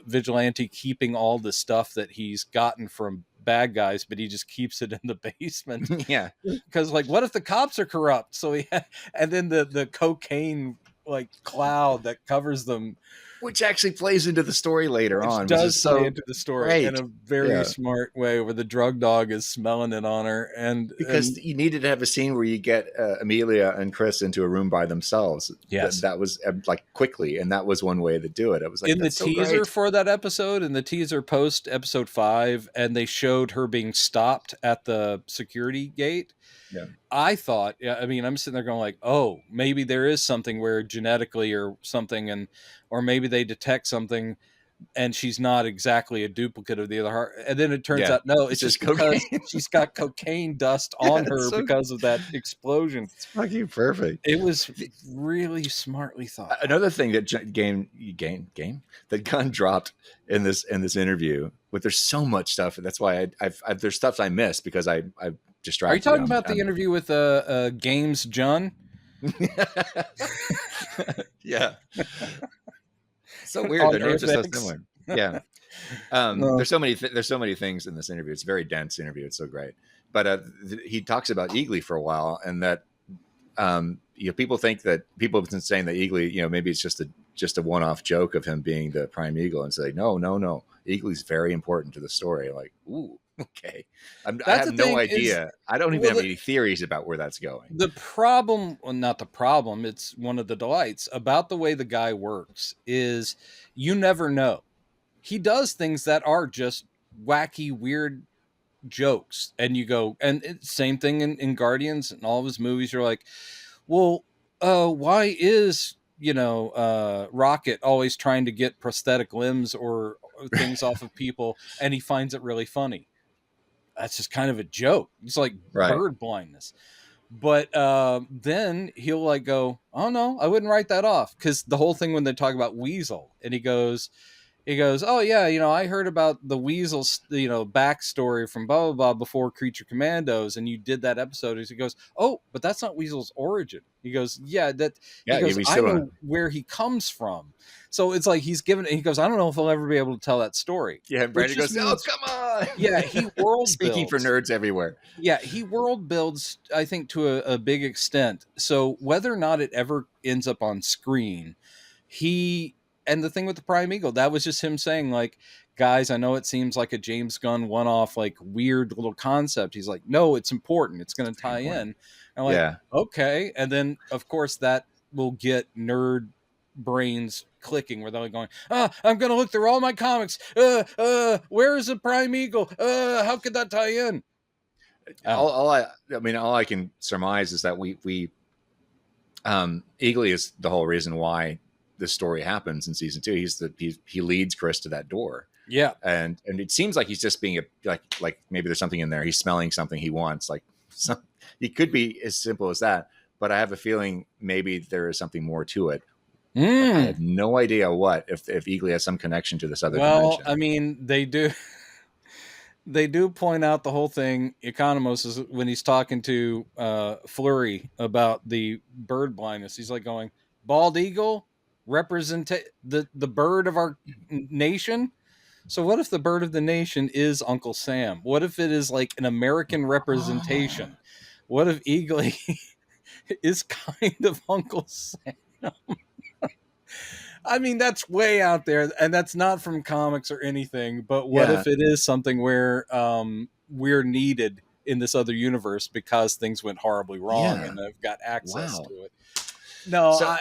vigilante keeping all the stuff that he's gotten from bad guys, but he just keeps it in the basement Yeah, because, like, what if the cops are corrupt? So and then the cocaine like cloud that covers them, which actually plays into the story later which on, which does is play so into the story in great. a very Yeah, smart way, where the drug dog is smelling it on her, because and you needed to have a scene where you get Amelia and Chris into a room by themselves. yes. That was like quickly, and that was one way to do it. I was like, In the that's so teaser great. for that episode, in the teaser post episode 5, and they showed her being stopped at the security gate. Yeah, I thought, yeah, I mean, I'm sitting there going like, oh, maybe there is something where genetically or something, and or maybe they detect something, and she's not exactly a duplicate of the other heart. And then it turns yeah, out, no, it's it's just just because cocaine. she's got cocaine dust Yeah, on it's her so because of that explosion. it's fucking perfect. It was really smartly thought. Another thing that game that Gunn dropped in this interview, but there's so much stuff. That's why I've there's stuff I missed because I've Are you distracted. talking about the interview with Games John? Yeah, so weird. On Their names are so Earth-X? similar. Yeah. No. There's so many things in this interview. It's a very dense interview. It's so great. But he talks about Eagly for a while, and that people think that people have been saying that Eagly, maybe it's just a one-off joke of him being the prime eagle, and say no, no, no. Eagly's very important to the story. Like, ooh, okay. I That's have the no thing is, idea. I don't even well, have any theories about where that's going. the problem, well, not the problem, it's one of the delights about the way the guy works is you never know. He does things that are just wacky, weird jokes. And you go, and same thing in Guardians and all of his movies. You're like, well, why is, Rocket always trying to get prosthetic limbs or things off of people? And he finds it really funny. That's just kind of a joke. It's like Right. bird blindness. But then he'll like go, oh no, I wouldn't write that off, because the whole thing when they talk about Weasel, and he goes, oh yeah, I heard about the Weasel's backstory from blah blah blah before Creature Commandos, and you did that episode. He goes, oh, but that's not Weasel's origin. He goes, yeah, that. He Yeah. goes, We I still know where he comes from. So it's like he's given. He goes, I don't know if I'll ever be able to tell that story. Yeah. And Which Brandon just goes, means, oh, come on. yeah, he world Speaking for builds. nerds everywhere. Yeah, he world builds, I think, to a big extent. So whether or not it ever ends up on screen, and the thing with the Prime Eagle, that was just him saying, like, guys, I know it seems like a James Gunn one-off, like, weird little concept. He's like, no, it's important. It's going to tie in. And I'm like, Yeah. okay. And then, of course, that will get nerd brains clicking, where they're going, I'm going to look through all my comics. Where is the Prime Eagle? How could that tie in? All I can surmise is that we Eagly is the whole reason why this story happens in season 2. He leads Chris to that door. Yeah. And it seems like he's just being like maybe there's something in there. He's smelling something he wants. Like it could be as simple as that, but I have a feeling maybe there is something more to it. I have no idea what, if Eagly has some connection to this other dimension. I mean, they do. They do point out the whole thing. Economos is when he's talking to Flurry about the bird blindness. He's like going, bald eagle represent the bird of our nation. So what if the bird of the nation is Uncle Sam? What if it is like an American representation? What if Eagly is kind of Uncle Sam? I mean, that's way out there, and that's not from comics or anything. But what if it is something where we're needed in this other universe because things went horribly wrong, and I've got access to it? No, so, I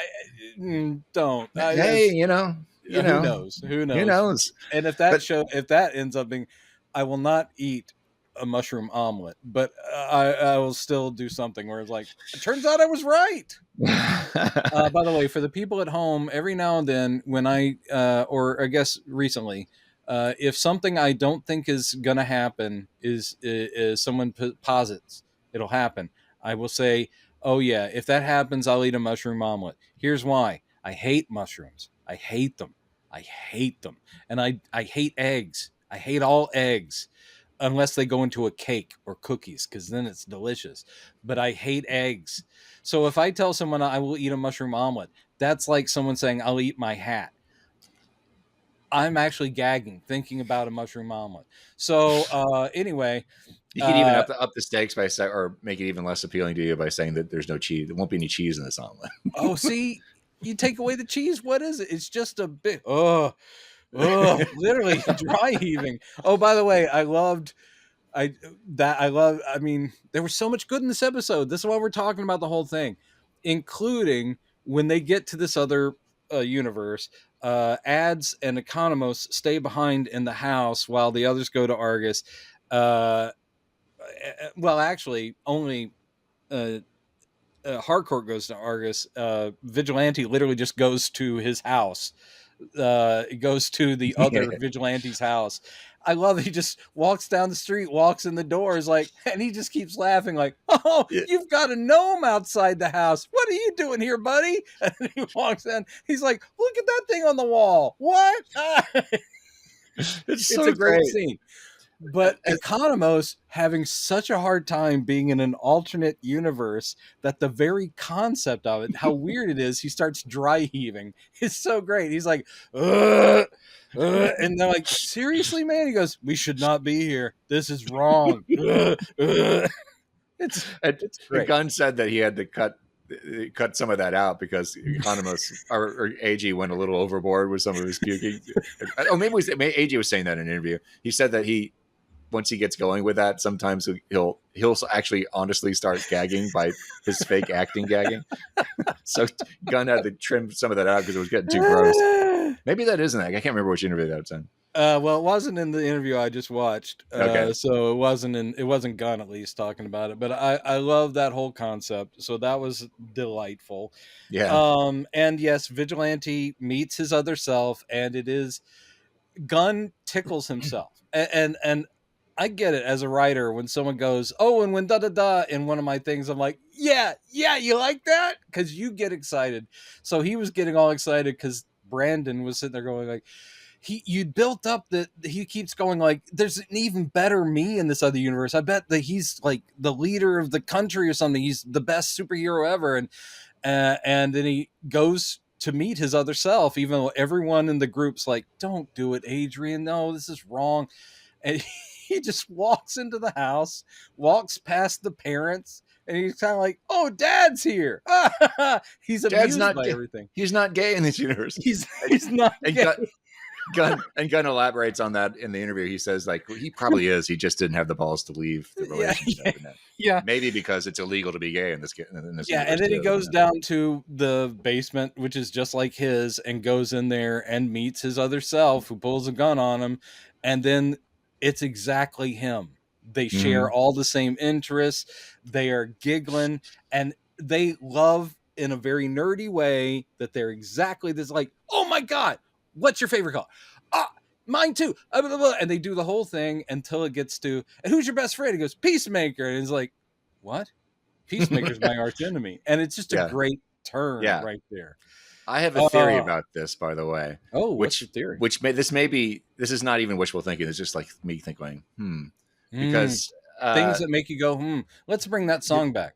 don't. Hey, who knows? Who knows? And if that ends up being, I will not eat a mushroom omelet, but I will still do something where it's like, it turns out I was right. By the way, for the people at home, every now and then when or I guess recently, if something I don't think is going to happen is someone posits it'll happen, I will say, oh yeah, if that happens, I'll eat a mushroom omelet. Here's why. I hate mushrooms. I hate them. And I hate eggs. I hate all eggs unless they go into a cake or cookies, because then it's delicious. But I hate eggs. So if I tell someone I will eat a mushroom omelet, that's like someone saying I'll eat my hat. I'm actually gagging thinking about a mushroom omelet. So anyway, You could even uh, up the stakes by or make it even less appealing to you by saying that there's no cheese. There won't be any cheese in this omelet. oh, see, you take away the cheese. What is it? It's just a bit. Literally dry heaving. Oh, by the way, I mean, there was so much good in this episode. This is why we're talking about the whole thing, including when they get to this other universe. Ads and Economos stay behind in the house while the others go to Argus. Well, actually, only Harcourt goes to Argus. Vigilante literally just goes to his house. It goes to the other vigilante's house. I love it. He just walks down the street, walks in the door, is like, and he just keeps laughing, like, "Oh, Yeah. you've got a gnome outside the house. What are you doing here, buddy?" And he walks in. He's like, "Look at that thing on the wall. What?" It's It's so a great great. scene. But Economos having such a hard time being in an alternate universe that the very concept of it, how weird it is, he starts dry heaving. It's so great. He's like, and they're like, seriously, man? He goes, we should not be here. This is wrong. It's great. Gunn said that he had to cut some of that out because Economos or AG went a little overboard with some of his puking. Oh, maybe AG was saying that in an interview. He said that once he gets going with that, sometimes he'll actually honestly start gagging by his fake acting gagging. So Gunn had to trim some of that out because it was getting too gross. Maybe that isn't that. I can't remember which interview that was in. Well, it wasn't in the interview I just watched. Okay. So it wasn't Gunn at least talking about it. But I love that whole concept. So that was delightful. Yeah. And yes, Vigilante meets his other self, and it is Gunn tickles himself. And I get it as a writer when someone goes, "Oh, and when da da da" in one of my things, I'm like, yeah, you like that? Because you get excited. So he was getting all excited because Brandon was sitting there going like, you built up that he keeps going like, there's an even better me in this other universe. I bet that he's like the leader of the country or something. He's the best superhero ever. And then he goes to meet his other self, even though everyone in the group's like, don't do it, Adrian. No, this is wrong. And he just walks into the house, walks past the parents, and he's kind of like, "Oh, Dad's here." He's amused by everything. He's not gay in this universe. He's not gay. Gunn elaborates on that in the interview. He says, like, he probably is. He just didn't have the balls to leave the relationship. Yeah. Maybe because it's illegal to be gay in this yeah, and then he goes down to the basement, which is just like his, and goes in there and meets his other self, who pulls a gun on him, and then it's exactly him. They share all the same interests. They are giggling, and they love in a very nerdy way that they're exactly this. Like, oh my god, what's your favorite color? Mine too. And they do the whole thing until it gets to, and who's your best friend? He goes, Peacemaker. And he's like, what? Peacemaker's my arch enemy. And it's just a great turn right there. I have a theory about this, by the way. Oh, what's your theory? This is not even wishful thinking. It's just like me thinking, because things that make you go, let's bring that song back.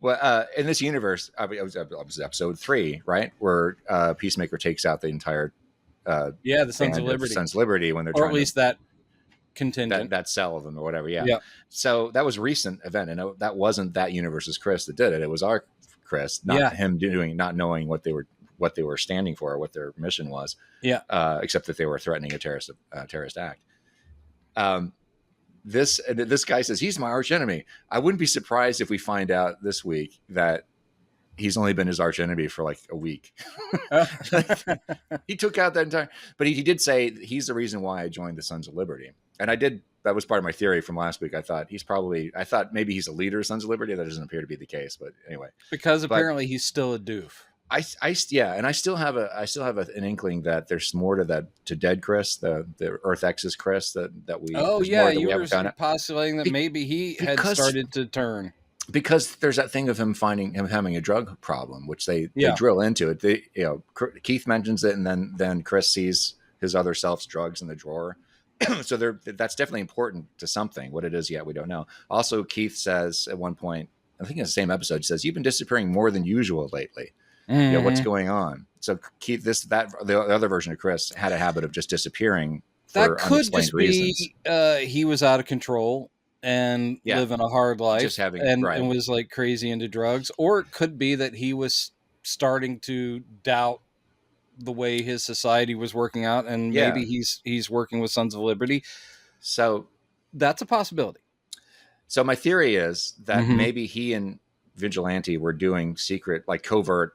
Well, in this universe, it was episode 3, right, where Peacemaker takes out the entire the Sons of Liberty. Sons of Liberty when they're or at least that contingent, that cell of them or whatever. Yeah. So that was a recent event, and that wasn't that universe's Chris that did it. It was our Chris, not him not knowing what they were standing for or what their mission was. Yeah. Except that they were threatening a terrorist act. This guy says he's my arch enemy. I wouldn't be surprised if we find out this week that he's only been his arch enemy for like a week. He took out that entire, but he did say he's the reason why I joined the Sons of Liberty. And that was part of my theory from last week. I thought maybe he's a leader of Sons of Liberty. That doesn't appear to be the case, but anyway, because apparently he's still a doof. And I still have an inkling that there's more to Dead Chris, the Earth X's Chris that we. Oh yeah, you were postulating that maybe he had started to turn. Because there's that thing of him having a drug problem, which they drill into it. Keith mentions it, and then Chris sees his other self's drugs in the drawer, So that's definitely important to something. What it is yet, we don't know. Also, Keith says at one point, I think in the same episode, he says, "You've been disappearing more than usual lately. What's going on?" So Keith, the other version of Chris had a habit of just disappearing That for could unexplained just reasons. be he was out of control and living a hard life and was like crazy into drugs. Or it could be that he was starting to doubt the way his society was working out, and maybe he's working with Sons of Liberty. So that's a possibility. So my theory is that maybe he and Vigilante were doing secret, like covert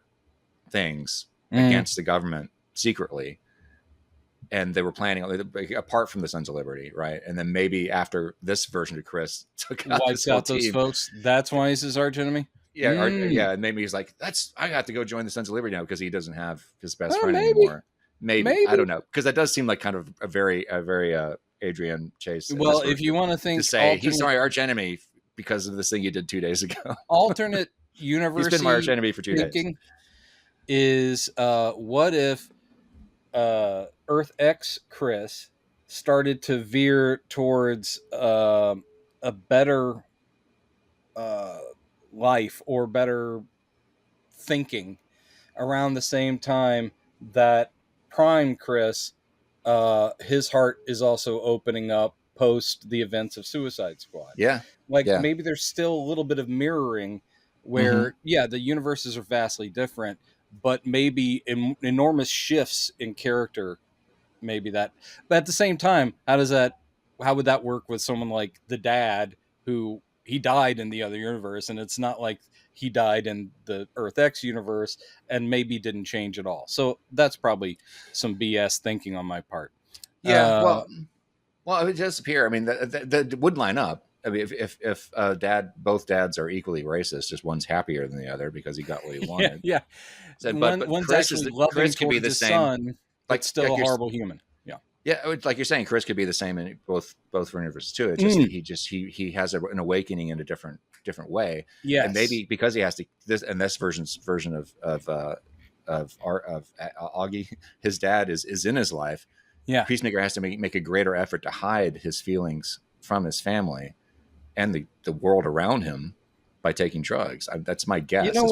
things against the government secretly. And they were planning, apart from the Sons of Liberty, right? And then maybe after this version of Chris took out wipes out those folks, that's why he's his arch enemy? Yeah, and maybe he's like, I got to go join the Sons of Liberty now because he doesn't have his best friend anymore. Maybe. I don't know, because that does seem like kind of a very Adrian Chase. Well, if you want to think, to say he's my arch enemy because of this thing you did 2 days ago. Alternate universe. He's been my arch enemy for 2 days. Is what if Earth X Chris started to veer towards a better life or better thinking around the same time that Prime Chris, his heart is also opening up post the events of Suicide Squad. Maybe there's still a little bit of mirroring where the universes are vastly different, but maybe enormous shifts in character. Maybe that, but at the same time, how would that work with someone like the dad who he died in the other universe, and it's not like he died in the Earth X universe and maybe didn't change at all. So that's probably some BS thinking on my part. Well, it does appear. I mean, that would line up. I mean, if both dads are equally racist, just one's happier than the other because he got what he wanted. So, but one's Chris actually loving Chris could be the same, son, but still a horrible human. Like you're saying, Chris could be the same in both universes too. It's just he has an awakening in a different way. And maybe because he has to this version of Augie, his dad is in his life. Peacemaker has to make a greater effort to hide his feelings from his family and the world around him by taking drugs. That's my guess. You know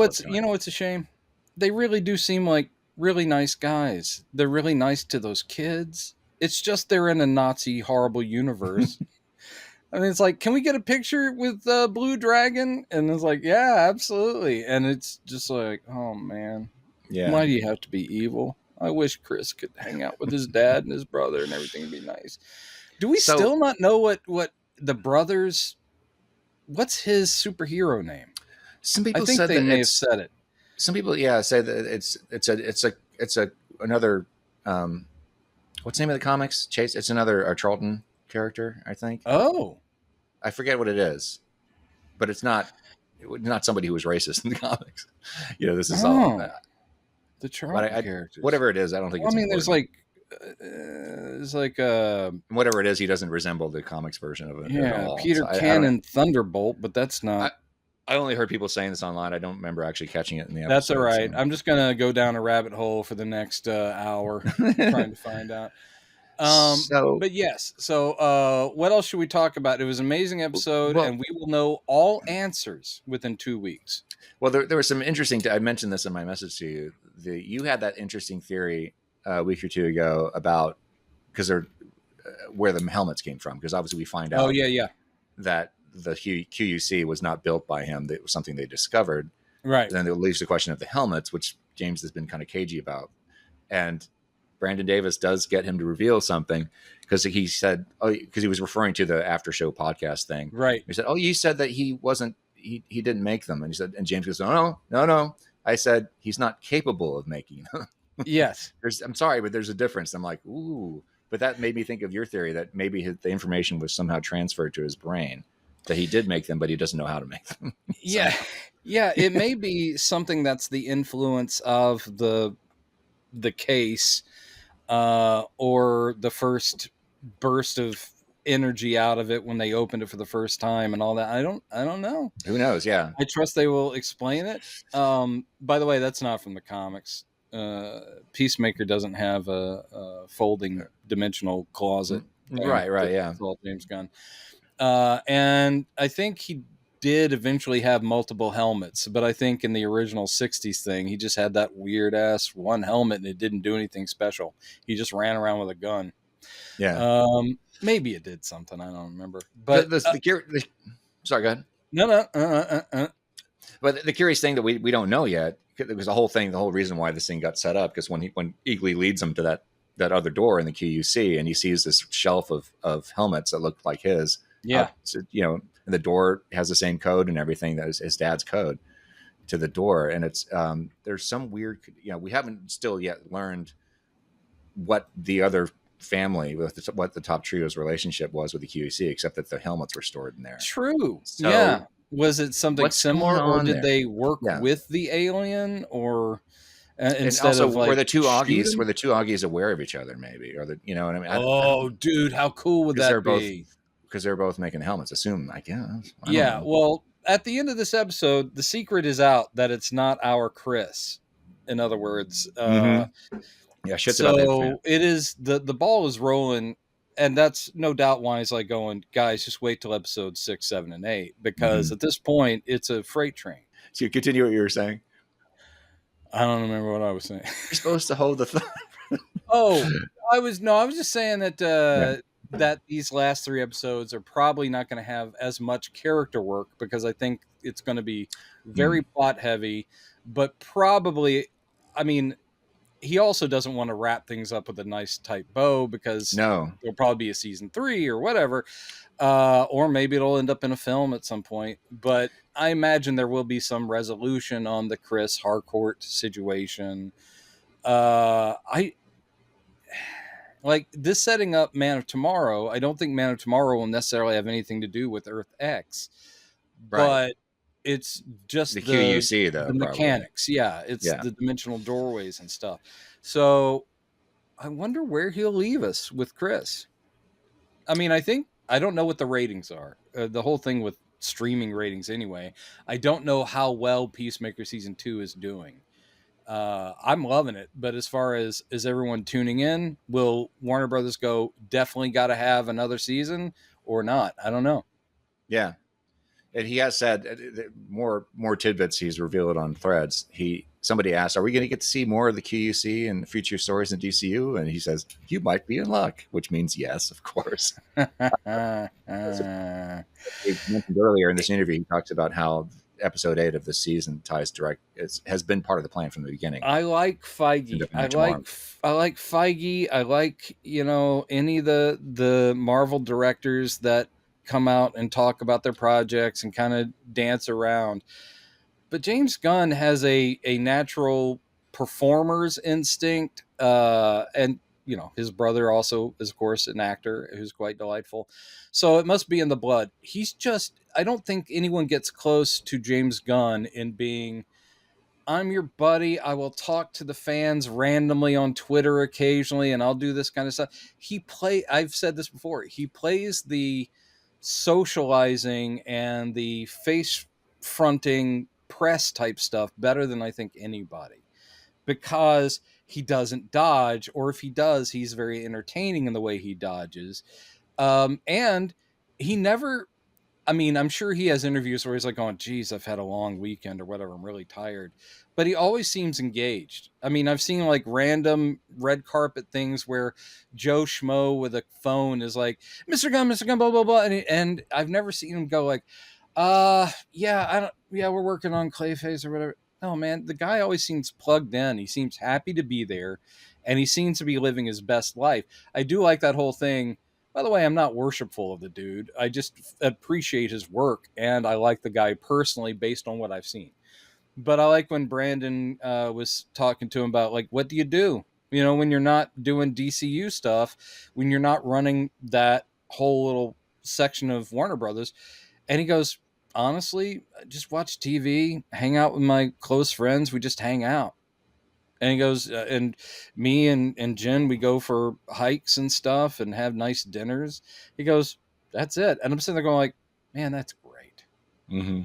what's a shame? They really do seem like really nice guys. They're really nice to those kids. It's just they're in a Nazi horrible universe. I mean, it's like, can we get a picture with Blue Dragon? And it's like, yeah, absolutely. And it's just like, oh man, why do you have to be evil? I wish Chris could hang out with his dad and his brother and everything would be nice. Do we still not know what the brothers? What's his superhero name? Some people I think said they may have said it. Some people, say that it's another. What's the name of the comics? Chase. It's another Charlton character, I think. Oh, I forget what it is, but it's not somebody who was racist in the comics. This is all the Charlton characters. Whatever it is, I don't think. Well, it's there's like whatever it is, he doesn't resemble the comics version of it. Yeah, Peter Cannon Thunderbolt, but that's not. I only heard people saying this online. I don't remember actually catching it in the episode. That's all right. So. I'm just going to go down a rabbit hole for the next hour trying to find out. But yes. So what else should we talk about? It was an amazing episode, and we will know all answers within 2 weeks. Well, there was some interesting. I mentioned this in my message to you. You had that interesting theory a week or two ago about because they're where the helmets came from. Because obviously we find out. That the QUC was not built by him. It was something they discovered. Right. And then it leaves the question of the helmets, which James has been kind of cagey about. And Brandon Davis does get him to reveal something because he said, because he was referring to the after show podcast thing. Right. He said, you said that he didn't make them. And he said, and James goes, no. I said, he's not capable of making them. Yes. I'm sorry, but there's a difference. I'm like, ooh, but that made me think of your theory that maybe the information was somehow transferred to his brain. That he did make them, but he doesn't know how to make them. Yeah. It may be something that's the influence of the case, or the first burst of energy out of it when they opened it for the first time and all that. I don't know. Who knows? Yeah. I trust they will explain it. By the way, that's not from the comics. Peacemaker doesn't have a folding dimensional closet. Right, right, yeah. It's all James Gunn. And I think he did eventually have multiple helmets, but I think in the original 60s thing, he just had that weird ass one helmet and it didn't do anything special. He just ran around with a gun. Yeah. Maybe it did something. I don't remember. The, But sorry, go ahead. no. But the curious thing that we don't know yet, because the whole reason why this thing got set up, because when Eagly leads him to that other door in the QUC, and he sees this shelf of helmets that look like his. Yeah. And the door has the same code and everything that is his dad's code to the door. And it's there's some weird, we haven't still yet learned what the other family, what the top trio's relationship was with the QEC, except that the helmets were stored in there. True. So yeah. Was it something similar, or did there? they work with the alien, or instead also, of like were the two Augies aware of each other? Maybe, or you know what I mean? Oh, dude, how cool would that be? Because they're both making helmets. Assume, I guess. Yeah. Well, at the end of this episode, the secret is out that it's not our Chris. In other words, yeah, shit's so about the fan. it is the ball is rolling. And that's no doubt why he's like going, guys, just wait till episode 6, 7, and 8, because at this point it's a freight train. So you continue what you were saying. I don't remember what I was saying. You're supposed to hold the thought. I was just saying that that these last 3 episodes are probably not going to have as much character work, because I think it's going to be very plot heavy, but probably, I mean, he also doesn't want to wrap things up with a nice tight bow, because there'll probably be a season 3 or whatever. Or maybe it'll end up in a film at some point, but I imagine there will be some resolution on the Chris Harcourt situation. I like this setting up Man of Tomorrow. I don't think Man of Tomorrow will necessarily have anything to do with Earth X, but it's just the QUC, though, the mechanics. Yeah, it's the dimensional doorways and stuff. So I wonder where he'll leave us with Chris. I mean, I don't know what the ratings are. The whole thing with streaming ratings anyway. I don't know how well Peacemaker season 2 is doing. I'm loving it, but as far as is everyone tuning in, will Warner Brothers go, definitely got to have another season or not? I don't know. Yeah. And he has said more tidbits he's revealed on Threads. Somebody asked, are we going to get to see more of the QUC and future stories in DCU? And he says, you might be in luck, which means yes, of course. He mentioned earlier in this interview, he talks about how episode 8 of the season has been part of the plan from the beginning. I like Feige. I like Feige. I like, any of the Marvel directors that come out and talk about their projects and kind of dance around. But James Gunn has a natural performer's instinct. And, his brother also is, of course, an actor who's quite delightful. So it must be in the blood. I don't think anyone gets close to James Gunn in being, I'm your buddy. I will talk to the fans randomly on Twitter occasionally, and I'll do this kind of stuff. I've said this before. He plays the socializing and the face fronting press type stuff better than I think anybody, because he doesn't dodge, or if he does, he's very entertaining in the way he dodges. And he never, I'm sure he has interviews where he's like, oh, geez, I've had a long weekend or whatever, I'm really tired. But he always seems engaged. I've seen like random red carpet things where Joe Schmo with a phone is like, Mr. Gunn, blah, blah, blah. And I've never seen him go like, we're working on Clayface or whatever. No, man, the guy always seems plugged in. He seems happy to be there, and he seems to be living his best life. I do like that whole thing. By the way, I'm not worshipful of the dude. I just appreciate his work, and I like the guy personally based on what I've seen. But I like when Brandon was talking to him about, like, what do you do? When you're not doing DCU stuff, when you're not running that whole little section of Warner Brothers. And he goes, honestly, just watch TV, hang out with my close friends. We just hang out. And he goes, and me and Jen, we go for hikes and stuff and have nice dinners. He goes, that's it. And I'm sitting there going like, man, that's great. Mm-hmm.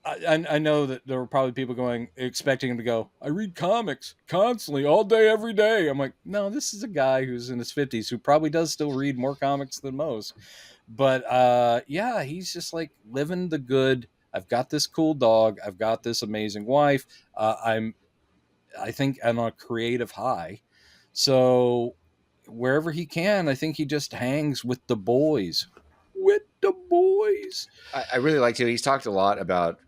I know that there were probably people expecting him to go, I read comics constantly, all day, every day. I'm like, no, this is a guy who's in his 50s who probably does still read more comics than most. But yeah, he's just like living the good. I've got this cool dog. I've got this amazing wife. I think I'm on a creative high. So wherever he can, I think he just hangs with the boys. With the boys. I really liked it. He's talked a lot about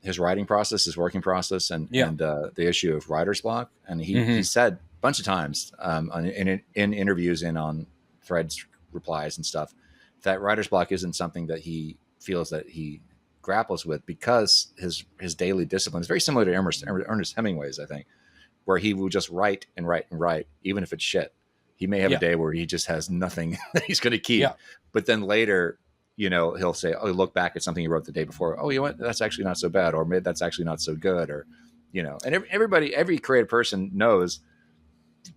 his writing process, his working process, and Yeah. the issue of writer's block. And he Mm-hmm. said a bunch of times in interviews and on threads replies and stuff that writer's block isn't something that he feels that he grapples with because his daily discipline is very similar to Ernest Hemingway's, I think, where he will just write and write and write, even if it's shit. He may have Yeah. a day where he just has nothing that he's going to keep, Yeah. but then later, he'll say, "Oh, look back at something he wrote the day before. Oh, you know what? That's actually not so bad, or maybe that's actually not so good, or." And every creative person knows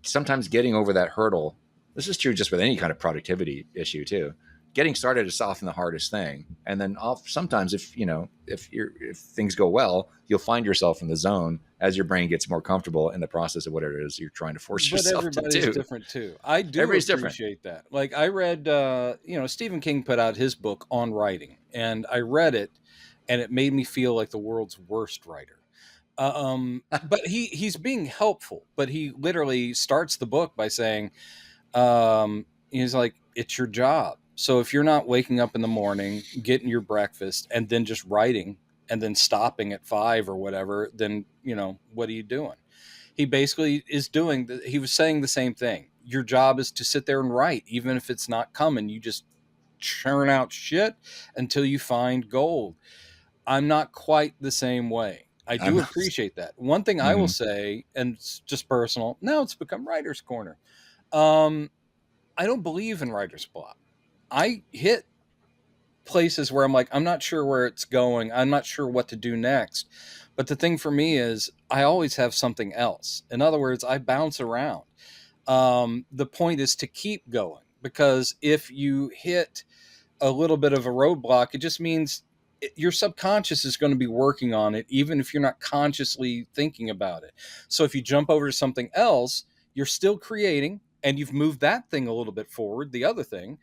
sometimes getting over that hurdle. This is true just with any kind of productivity issue too. Getting started is often the hardest thing, and then sometimes if things go well, you'll find yourself in the zone as your brain gets more comfortable in the process of whatever it is you're trying to force But yourself to everybody's do. different too. I do Everybody's different. appreciate that. Like I read, Stephen King put out his book on writing, and I read it, and it made me feel like the world's worst writer. But he's being helpful. But he literally starts the book by saying, he's like, it's your job. So if you're not waking up in the morning, getting your breakfast, and then just writing, and then stopping at 5 or whatever, then what are you doing? He basically is he was saying the same thing. Your job is to sit there and write, even if it's not coming. You just churn out shit until you find gold. I'm not quite the same way. I do appreciate that. One thing I will say, and it's just personal, now it's become writer's corner. I don't believe in writer's block. I hit places where I'm like, I'm not sure where it's going. I'm not sure what to do next. But the thing for me is I always have something else. In other words, I bounce around. The point is to keep going, because if you hit a little bit of a roadblock, it just means your subconscious is going to be working on it, even if you're not consciously thinking about it. So if you jump over to something else, you're still creating, and you've moved that thing a little bit forward, the other thing.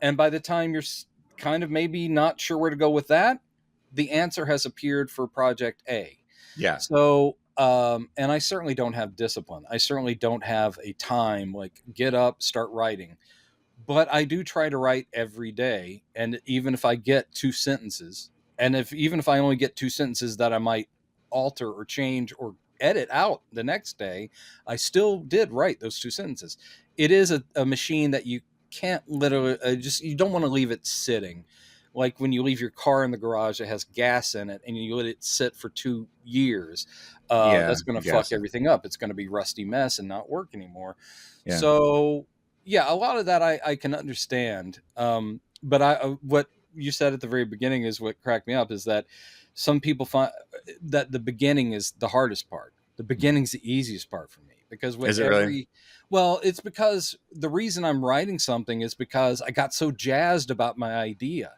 And by the time you're kind of maybe not sure where to go with that, the answer has appeared for project A. Yeah. So, and I certainly don't have discipline. I certainly don't have a time like get up, start writing. But I do try to write every day. And even if I get 2 sentences, and even if I only get 2 sentences that I might alter or change or edit out the next day, I still did write those 2 sentences. It is a machine that you can't literally you don't want to leave it sitting. Like when you leave your car in the garage that has gas in it and you let it sit for 2 years, that's going to fuck everything up. It's going to be rusty mess and not work anymore. Yeah. So yeah, a lot of that I can understand. But what you said at the very beginning is what cracked me up, is that some people find that the beginning is the hardest part. The beginning's the easiest part for me, because with really? Well, it's because the reason I'm writing something is because I got so jazzed about my idea.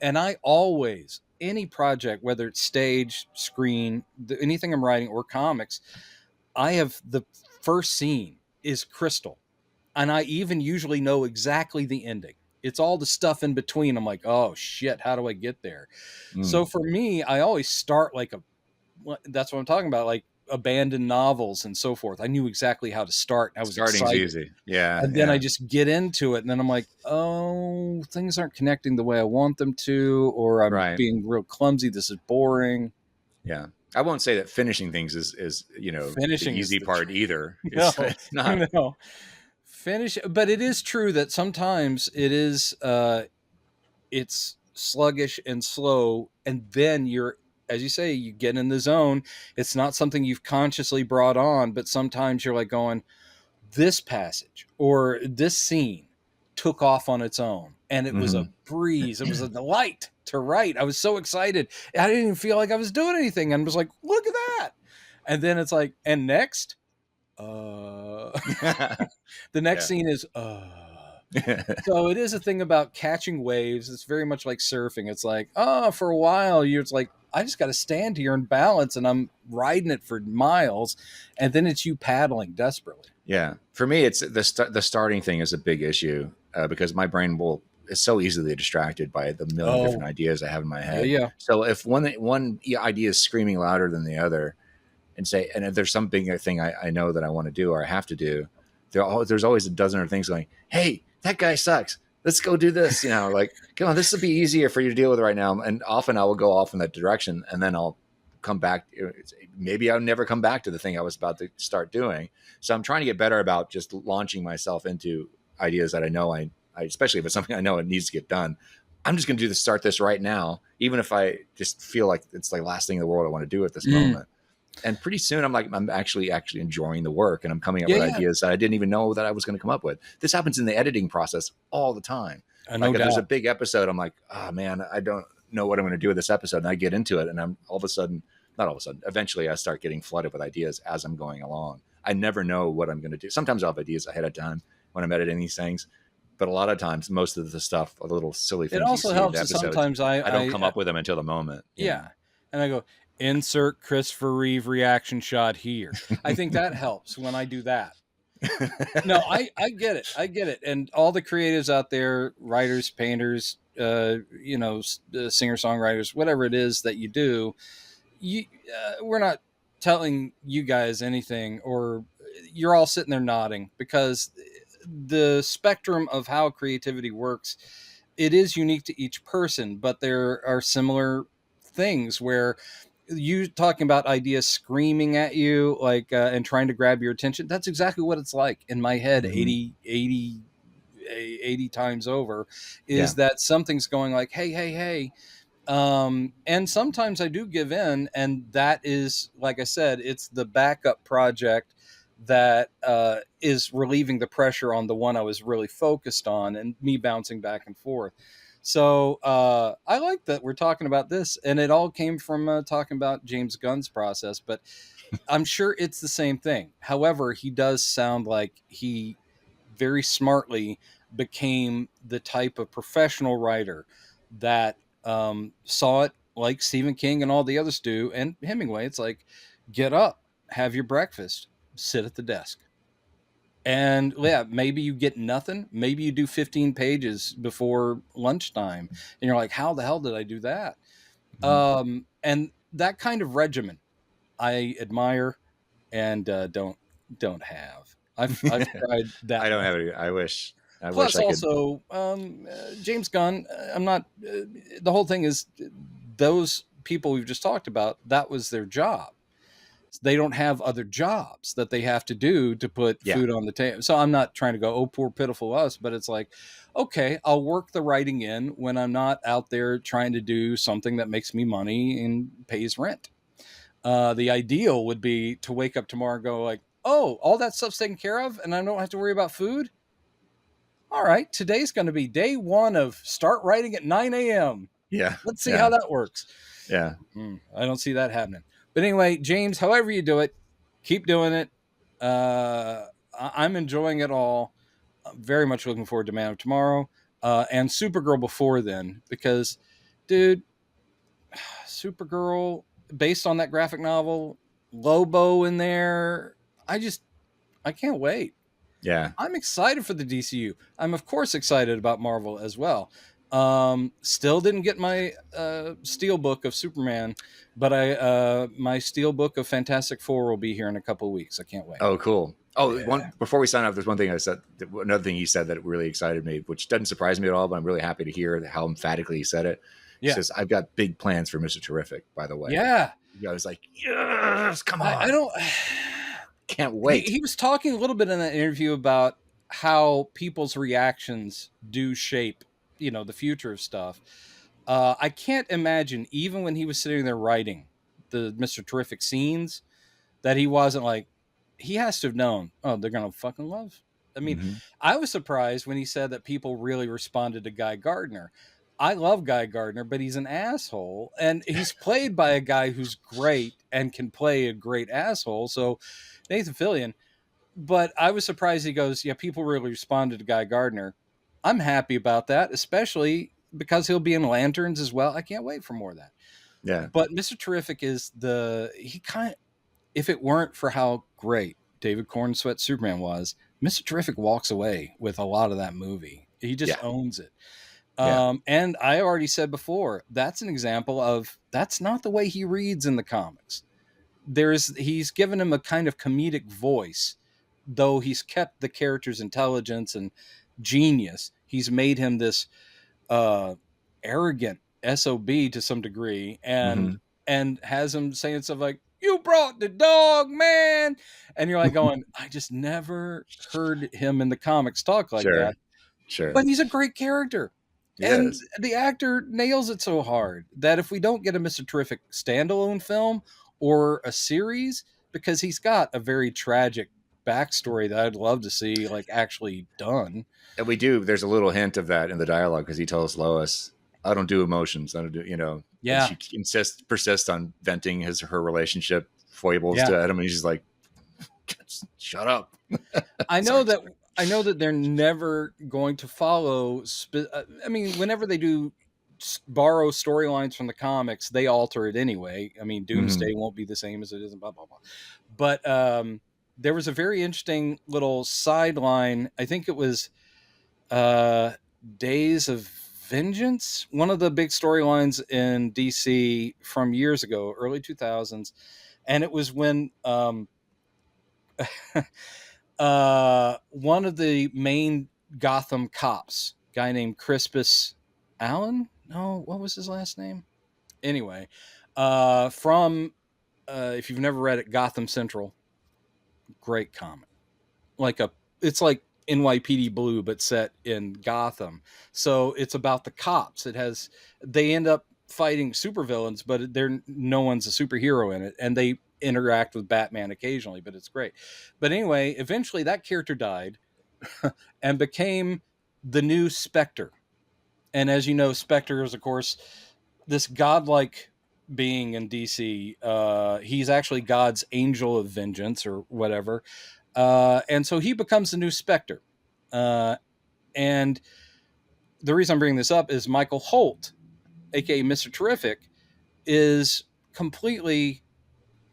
And I always, any project, whether it's stage, screen, anything I'm writing or comics, I have the first scene is crystal. And I even usually know exactly the ending. It's all the stuff in between. I'm like, oh shit, how do I get there? So for me, I always start that's what I'm talking about, like abandoned novels and so forth. I knew exactly how to start. I was Starting's excited. easy. Yeah. And then I just get into it, and then I'm like, oh, things aren't connecting the way I want them to, or I'm being real clumsy. This is boring. Yeah. I won't say that finishing things is finishing the easy part either. It's not. No. Finish, but it is true that sometimes it is it's sluggish and slow, and then you're, as you say, you get in the zone. It's not something you've consciously brought on, but sometimes you're like going, this passage or this scene took off on its own, and it was a breeze. It was a delight to write. I was so excited. I didn't even feel like I was doing anything, and was like, look at that. And then it's like, and next the next scene is so it is a thing about catching waves. It's very much like surfing. It's like, for a while it's like I just got to stand here and balance, and I'm riding it for miles, and then it's you paddling desperately. Yeah, for me, it's the starting thing is a big issue because my brain is so easily distracted by the million Oh, different ideas I have in my yeah, head. yeah. So if one idea is screaming louder than the other, and if there's some big thing I know that I want to do or I have to do, there's always a dozen other things going, hey, that guy sucks. Let's go do this. Like, come on, this will be easier for you to deal with right now. And often I will go off in that direction, and then I'll come back. Maybe I'll never come back to the thing I was about to start doing. So I'm trying to get better about just launching myself into ideas that I know I especially if it's something I know it needs to get done. I'm just going to start this right now, even if I just feel like it's the last thing in the world I want to do at this moment. And pretty soon I'm actually enjoying the work, and I'm coming up with ideas that I didn't even know that I was going to come up with. This happens in the editing process all the time. No if doubt. there's a big episode, I'm like, oh man, I don't know what I'm going to do with this episode. And I get into it, and I'm eventually I start getting flooded with ideas as I'm going along. I never know what I'm going to do. Sometimes I'll have ideas ahead of time when I'm editing these things. But a lot of times, most of the stuff, a little silly things. It also helps that sometimes I don't come up with them until the moment. Yeah. And I go, insert Christopher Reeve reaction shot here. I think that helps when I do that. No, I get it. I get it. And all the creatives out there, writers, painters, singer-songwriters, whatever it is that you do, we're not telling you guys anything, or you're all sitting there nodding, because the spectrum of how creativity works, it is unique to each person, but there are similar things where you talking about ideas screaming at you, like, and trying to grab your attention. That's exactly what it's like in my head. Mm-hmm. 80 times over is that something's going like, hey. And sometimes I do give in, and that is, like I said, it's the backup project that is relieving the pressure on the one I was really focused on, and me bouncing back and forth. So I like that we're talking about this, and it all came from talking about James Gunn's process, but I'm sure it's the same thing. However, he does sound like he very smartly became the type of professional writer that saw it like Stephen King and all the others do, and Hemingway. It's like, get up, have your breakfast, sit at the desk. And maybe you get nothing. Maybe you do 15 pages before lunchtime, and you're like, how the hell did I do that? Mm-hmm. And that kind of regimen I admire and don't have. I've tried that. I don't have it. I wish. Plus, also, James Gunn, I'm not, the whole thing is those people we've just talked about, that was their job. They don't have other jobs that they have to do to put food on the table. So I'm not trying to go, oh, poor, pitiful us, but it's like, okay, I'll work the writing in when I'm not out there trying to do something that makes me money and pays rent. The ideal would be to wake up tomorrow and go like, oh, all that stuff's taken care of and I don't have to worry about food. All right, today's going to be day one of start writing at 9 a.m. Yeah. Let's see how that works. Yeah. I don't see that happening. But anyway, James, however you do it, keep doing it. I'm enjoying it all. I'm very much looking forward to Man of Tomorrow and Supergirl before then, because, dude, Supergirl, based on that graphic novel, Lobo in there, I can't wait. Yeah. I'm excited for the DCU. I'm, of course, excited about Marvel as well. Still didn't get my Steelbook of Superman, but my Steelbook of Fantastic Four will be here in a couple of weeks. I can't wait. Oh, cool. Oh, before we sign off, there's one thing I said. Another thing he said that really excited me, which doesn't surprise me at all, but I'm really happy to hear how emphatically he said it. He says, "I've got big plans for Mr. Terrific." By the way, I was like, "Yes, come on!" I don't. Can't wait. He was talking a little bit in that interview about how people's reactions do shape, the future of stuff. I can't imagine, even when he was sitting there writing the Mr. Terrific scenes, that he wasn't like, he has to have known, oh, they're going to fucking love. I mean, I was surprised when he said that people really responded to Guy Gardner. I love Guy Gardner, but he's an asshole, and he's played by a guy who's great and can play a great asshole. So Nathan Fillion, but I was surprised he goes, yeah, people really responded to Guy Gardner. I'm happy about that, especially because he'll be in Lanterns as well. I can't wait for more of that. Yeah. But Mr. Terrific is if it weren't for how great David Corn Sweat Superman was, Mr. Terrific walks away with a lot of that movie. He just Yeah. owns it. Yeah. And I already said before, that's an example of that's not the way he reads in the comics. He's given him a kind of comedic voice, though he's kept the character's intelligence and genius. He's made him this arrogant SOB to some degree, Hmm. and has him saying stuff like, "You brought the dog, man," and you're like going, I just never heard him in the comics talk like Sure. that. Sure. But he's a great character. He And is. the actor nails it so hard that if we don't get a Mr. Terrific standalone film or a series, because he's got a very tragic backstory that I'd love to see like actually done. And we do. There's a little hint of that in the dialogue because he tells Lois, "I don't do emotions. I don't do," and Yeah. she persists on venting her relationship foibles Yeah. to Adam, and he's just like, "Shut up." I know Sorry, that sorry. I know that they're never going to follow. I mean, whenever they do borrow storylines from the comics, they alter it anyway. I mean, Mhm. Doomsday won't be the same as it is, and blah blah blah. But there was a very interesting little sideline. I think it was uh, Days of Vengeance, one of the big storylines in DC from years ago, early 2000s, and it was when one of the main Gotham cops, guy named Crispus Allen. No, what was his last name? Anyway, from if you've never read it, Gotham Central, great comic. It's like NYPD Blue, but set in Gotham. So it's about the cops. They end up fighting supervillains, but no one's a superhero in it, and they interact with Batman occasionally, but it's great. But anyway, eventually that character died and became the new Spectre. And as you know, Spectre is, of course, this godlike being in DC. He's actually God's angel of vengeance or whatever. And so he becomes the new Spectre. And the reason I'm bringing this up is Michael Holt, aka Mr. Terrific, is completely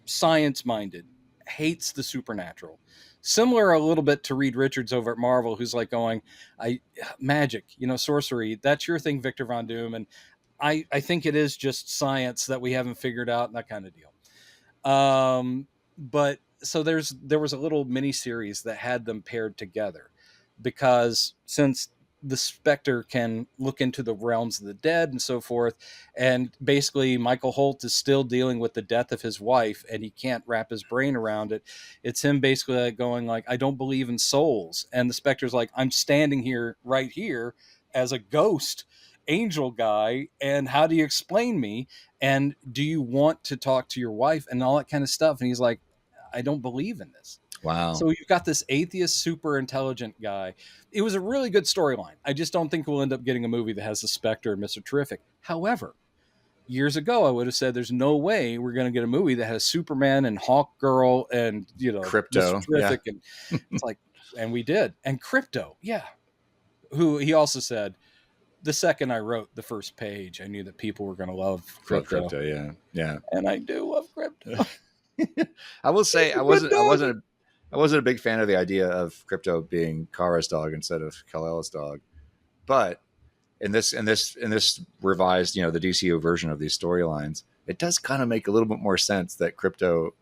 science minded, hates the supernatural. Similar a little bit to Reed Richards over at Marvel, who's like going, magic, sorcery, that's your thing, Victor Von Doom. And I think it is just science that we haven't figured out, and that kind of deal. But so there was a little mini series that had them paired together, because since the Spectre can look into the realms of the dead and so forth, and basically Michael Holt is still dealing with the death of his wife, and he can't wrap his brain around it. It's him basically like going like, I don't believe in souls, and the Spectre's like, I'm standing here right here as a ghost angel guy, and how do you explain me, and do you want to talk to your wife, and all that kind of stuff. And he's like, I don't believe in this. Wow. So you've got this atheist, super intelligent guy. It was a really good storyline. I just don't think we'll end up getting a movie that has the Spectre and Mr. Terrific. However, years ago, I would have said there's no way we're going to get a movie that has Superman and Hawk Girl and, Crypto. Mr. Terrific. Yeah. And it's like, and we did. And Crypto, yeah. Who he also said, the second I wrote the first page, I knew that people were going to love Crypto. Love Crypto, yeah. Yeah. And I do love Crypto. I will say I wasn't a big fan of the idea of Crypto being Kara's dog instead of Kal-El's dog. But in this revised, the DCU version of these storylines, it does kind of make a little bit more sense that Crypto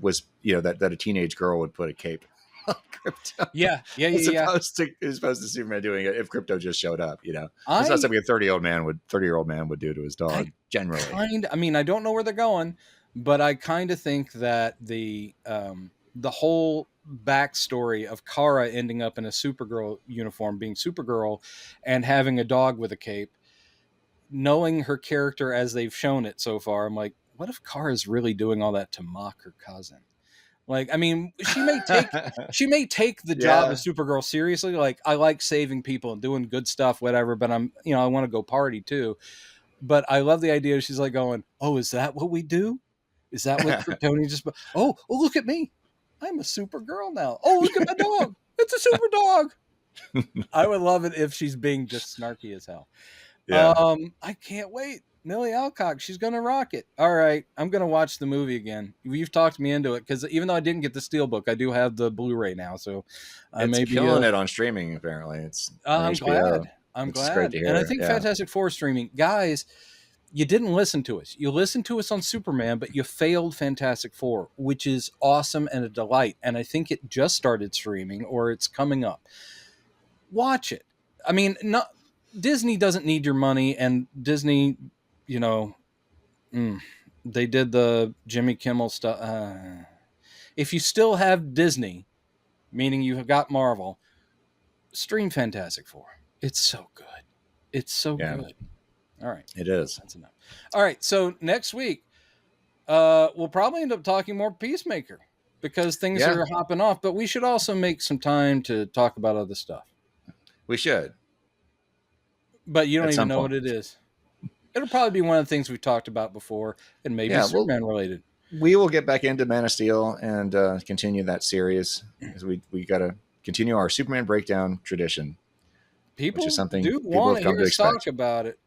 was, that a teenage girl would put a cape on Crypto. Yeah. As opposed to Superman doing it if Crypto just showed up, It's not something a 30-year-old man would do to his dog, generally. I don't know where they're going, but I kind of think that the whole backstory of Kara ending up in a Supergirl uniform, being Supergirl, and having a dog with a cape, knowing her character as they've shown it so far, I'm like, what if Kara's really doing all that to mock her cousin? Like, I mean, she may take the job of Supergirl seriously. Like, I like saving people and doing good stuff, whatever, but I want to go party too. But I love the idea. She's like going, oh, is that what we do? Is that what Kryptonian just, oh, look at me. I'm a Supergirl now. Oh, look at my dog. It's a super dog. I would love it if she's being just snarky as hell. Yeah. I can't wait. Millie Alcock, she's gonna rock it. All right, I'm gonna watch the movie again. You've talked me into it because even though I didn't get the Steelbook, I do have the Blu-ray now, so I It's may be. killing it on streaming. Apparently, it's on I'm HBO. glad. I'm It's great glad, to and I hear. think Yeah, Fantastic Four streaming, guys. You didn't listen to us. You listened to us on Superman, but you failed Fantastic Four, which is awesome and a delight. And I think it just started streaming or it's coming up. Watch it. I mean, not Disney doesn't need your money, and Disney, you know, they did the Jimmy Kimmel stuff. If you still have Disney, meaning you have got Marvel, stream Fantastic Four. It's so good. It's so yeah, good. All right. it is. That's enough. All right. So next week, we'll probably end up talking more Peacemaker because things Yeah, are hopping off, but we should also make some time to talk about other stuff. we should But you don't at even some know what point. it is. It'll probably be one of the things we've talked about before and maybe Yeah, Superman related. we will get back into Man of Steel and continue that series because we got to continue our Superman breakdown tradition, which is People something do people want have to come hear to us talk expect. about it.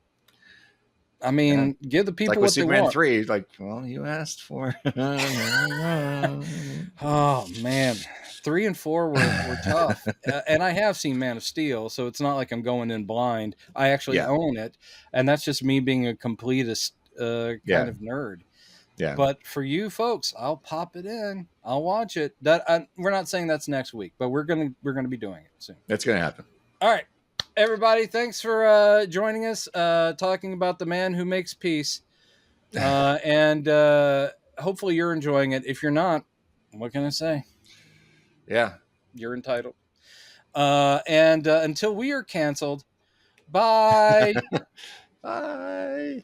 I Yeah. mean, give the Like people with what they Superman want. 3, like, well, you asked for. Oh man, 3 and 4 were tough, and I have seen Man of Steel, so it's not like I'm going in blind. I actually Yeah, own it, and that's just me being a completist kind yeah, of nerd. yeah. But for you folks, I'll pop it in. I'll watch it. We're not saying that's next week, but we're gonna be doing it soon. It's going to happen. All right, everybody, thanks for joining us, talking about the man who makes peace, and hopefully you're enjoying it. If you're not, what can I say? Yeah. You're entitled. And until we are canceled, bye. Bye.